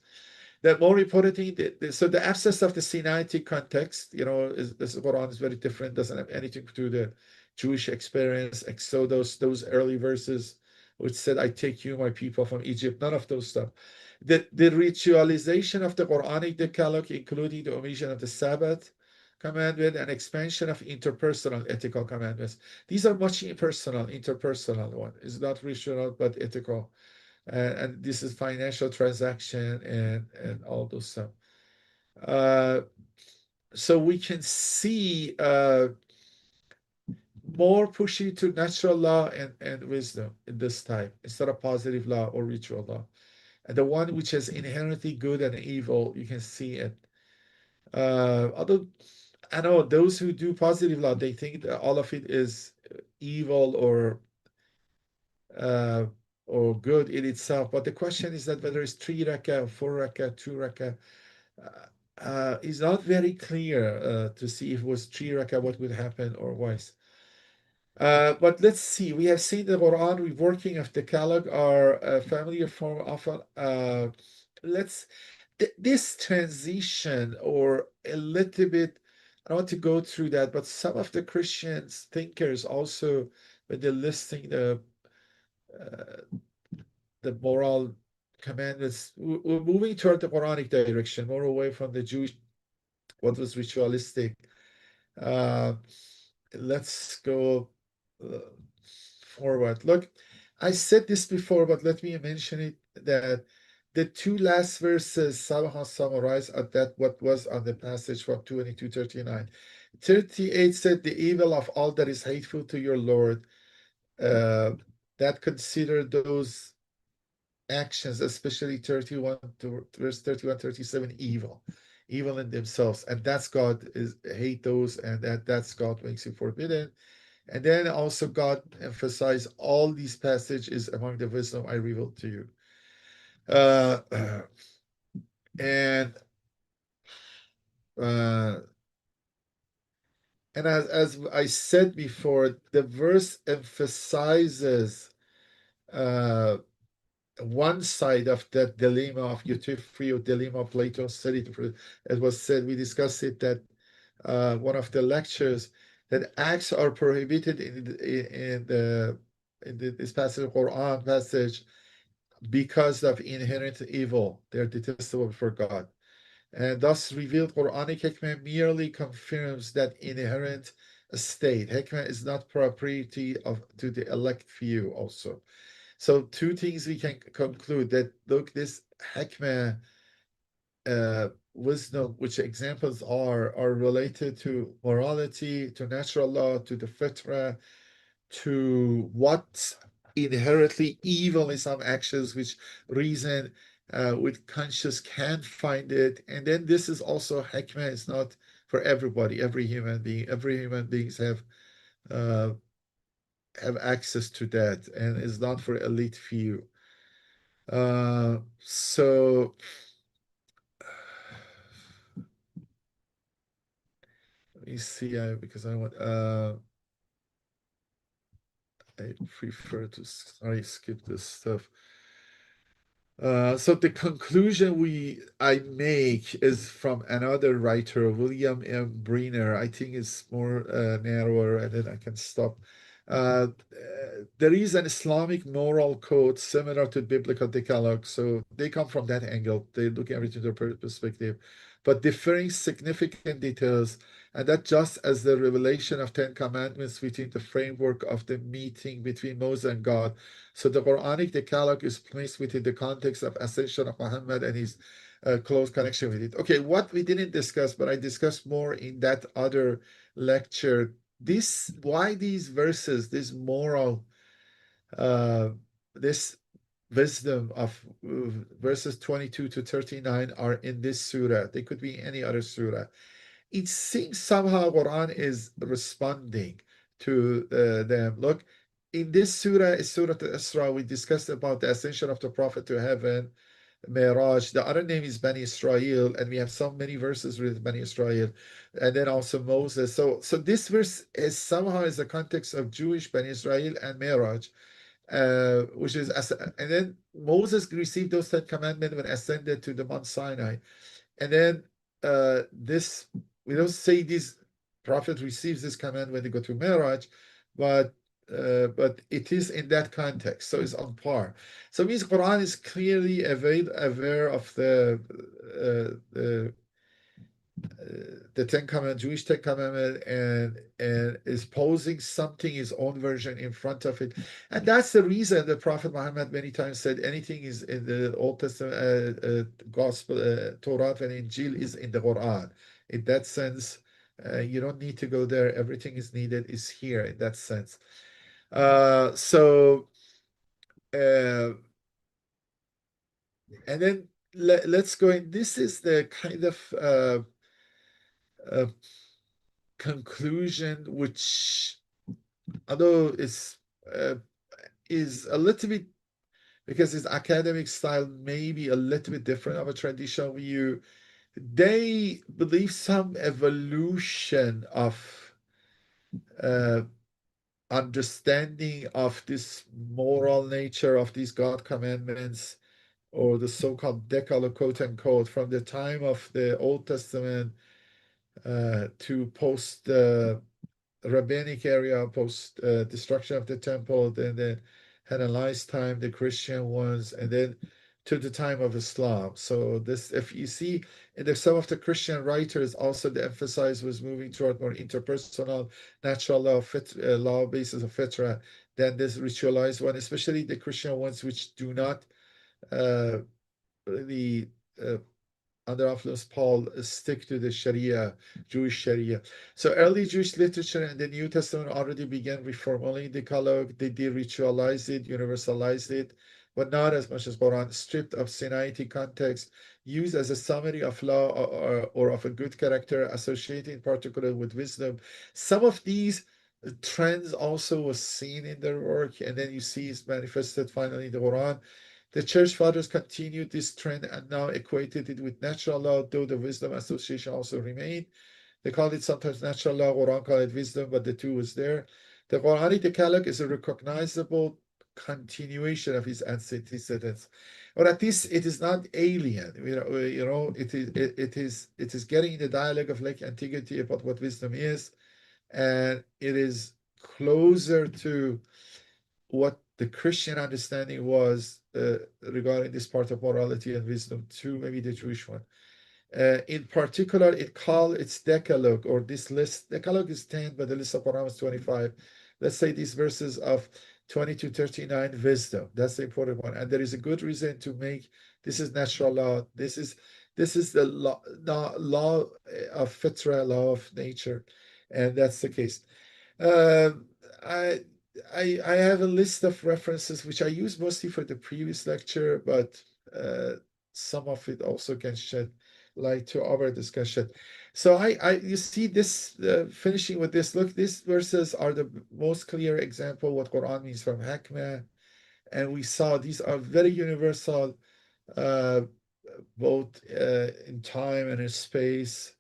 Speaker 1: The more important thing, so the absence of the Sinaitic context, this Quran is very different, doesn't have anything to do the Jewish experience, Exodus, those early verses, which said, I take you, my people, from Egypt, none of those stuff. The ritualization of the Quranic Decalogue, including the omission of the Sabbath commandment and expansion of interpersonal ethical commandments. These are much interpersonal one. It's not ritual, but ethical and this is financial transaction and all those stuff. So we can see more pushing to natural law and wisdom in this type instead of positive law or ritual law. And the one which is inherently good and evil, you can see it. Although I know those who do positive law, they think that all of it is evil uh, or good in itself. But the question is that whether it's 3 rakah, 4 rakah, 2 rakah, is not very clear to see if it was 3 rakah, what would happen or vice. But let's see. We have seen the Quran reworking of Decalogue are a familiar form often. Let's this transition or a little bit. I don't want to go through that, but some of the Christians thinkers also, when they're listing uh, the moral commandments, we're moving toward the Quranic direction, more away from the Jewish, what was ritualistic. Uh, let's go uh, forward. Look, I said this before, but let me mention it that the two last verses somehow summarize at that what was on the passage from 22:39. 38 said, the evil of all that is hateful to your Lord, that consider those actions, especially 31 to verse 31, 37, evil in themselves. And that's God is hate those, and that's God makes it forbidden. And then also God emphasized all these passages among the wisdom I revealed to you. Uh, and uh, and as I said before, the verse emphasizes uh, one side of that dilemma of Euthyphro dilemma Plato studied. It was said, we discussed it that one of the lectures, that acts are prohibited in this passage of Quran passage because of inherent evil. They're detestable for God. And thus revealed Quranic Hikmah merely confirms that inherent state. Hikmah is not propriety to the elect few also. So two things we can conclude that look, this Hikmah wisdom, which examples are related to morality, to natural law, to the fitra, to what inherently evil in some actions, which reason with conscious can't find it. And then this is also Hikmah is not for everybody, every human being. Every human beings uh, have access to that, and is not for elite few. So let me see, because I want I prefer to sorry skip this stuff. So the conclusion I make is from another writer, William M. Briner. I think it's more narrower, and then I can stop. There is an Islamic moral code similar to biblical Decalogue, so they come from that angle. They look at everything from their perspective, but differing significant details, and that just as the revelation of Ten Commandments within the framework of the meeting between Moses and God. So the Quranic Decalogue is placed within the context of ascension of Muhammad and his close connection with it. Okay, what we didn't discuss, but I discussed more in that other lecture, why these verses, this moral, uh, this wisdom of verses 22 to 39 are in this surah. They could be any other surah. It seems somehow Quran is responding to them. Look, in this surah is Surah Al-Isra. We discussed about the ascension of the Prophet to heaven, Miraj. The other name is Bani Israel, and we have so many verses with Bani Israel, and then also Moses. So this verse is somehow is the context of Jewish Bani Israel and Miraj, which is and then Moses received those 10 commandments when ascended to the Mount Sinai. And then this, we don't say this prophet receives this command when they go to Miraj, but it is in that context, so it's on par. So it means Quran is clearly aware of the Ten Commandments, Jewish Ten Commandment, and is posing something his own version in front of it, and that's the reason the Prophet Muhammad many times said anything is in the Old Testament, Gospel, Torah, and Injil is in the Quran. In that sense, you don't need to go there. Everything is needed is here. In that sense, so and then let's go in. This is the kind of uh, conclusion, which although is a little bit, because his academic style may be a little bit different of a traditional view, they believe some evolution of uh, understanding of this moral nature of these God commandments, or the so-called Decaloque, quote unquote, from the time of the Old Testament to post rabbinic area, post destruction of the temple, then Hellenized time, the Christian ones, and then to the time of Islam. So this, if you see in some of the Christian writers, also the emphasis was moving toward more interpersonal, natural law, law basis of fitra, than this ritualized one, especially the Christian ones which do not uh, really under influence Paul stick to the Sharia, Jewish Sharia. So early Jewish literature and the New Testament already began reformulating the Decalogue. They de-ritualized it, universalized it, but not as much as Quran, stripped of Sinaitic context, used as a summary of law or of a good character, associated in particular with wisdom. Some of these trends also was seen in their work, and then you see it's manifested finally in the Quran. The church fathers continued this trend and now equated it with natural law, though the wisdom association also remained. They called it sometimes natural law, Quran called it wisdom, but the two was there. The Quranic Decalogue is a recognizable continuation of his antecedents, or at least it is not alien. It is getting in the dialogue of like antiquity about what wisdom is, and it is closer to what the Christian understanding was regarding this part of morality and wisdom to maybe the Jewish one. In particular, it called its Decalogue, or this list. Decalogue is 10, but the list of Quran is 25. Let's say these verses of 20 to 39, wisdom. That's the important one. And there is a good reason to make this is natural law. This is the law of fitra, law of nature, and that's the case. Uh, I I have a list of references which I use mostly for the previous lecture, but some of it also can shed light to our discussion. So you see this, finishing with this, look, these verses are the most clear example what Quran means from Hikmah. And we saw these are very universal, uh, both in time and in space.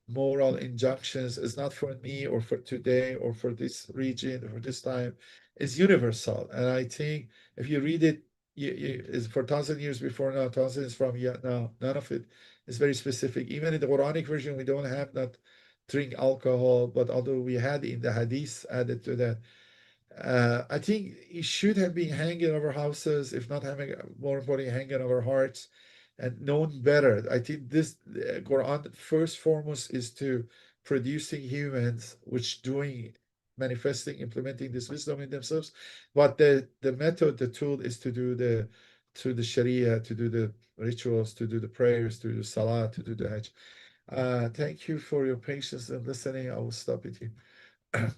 Speaker 1: Moral injunctions is not for me or for today or for this region or for this time. It's universal. And I think if you read it, is for 1,000 years before now, thousands from yet now, none of it is very specific. Even in the Quranic version, we don't have not drink alcohol, but although we had in the hadith added to that, I think it should have been hanging over houses, if not having, more importantly, hanging over hearts and known better. I think this Quran, first foremost, is to producing humans, which doing, manifesting, implementing this wisdom in themselves. But the method, the tool is to do the Sharia, to do the rituals, to do the prayers, to do the Salah, to do the Hajj. Thank you for your patience and listening. I will stop it here.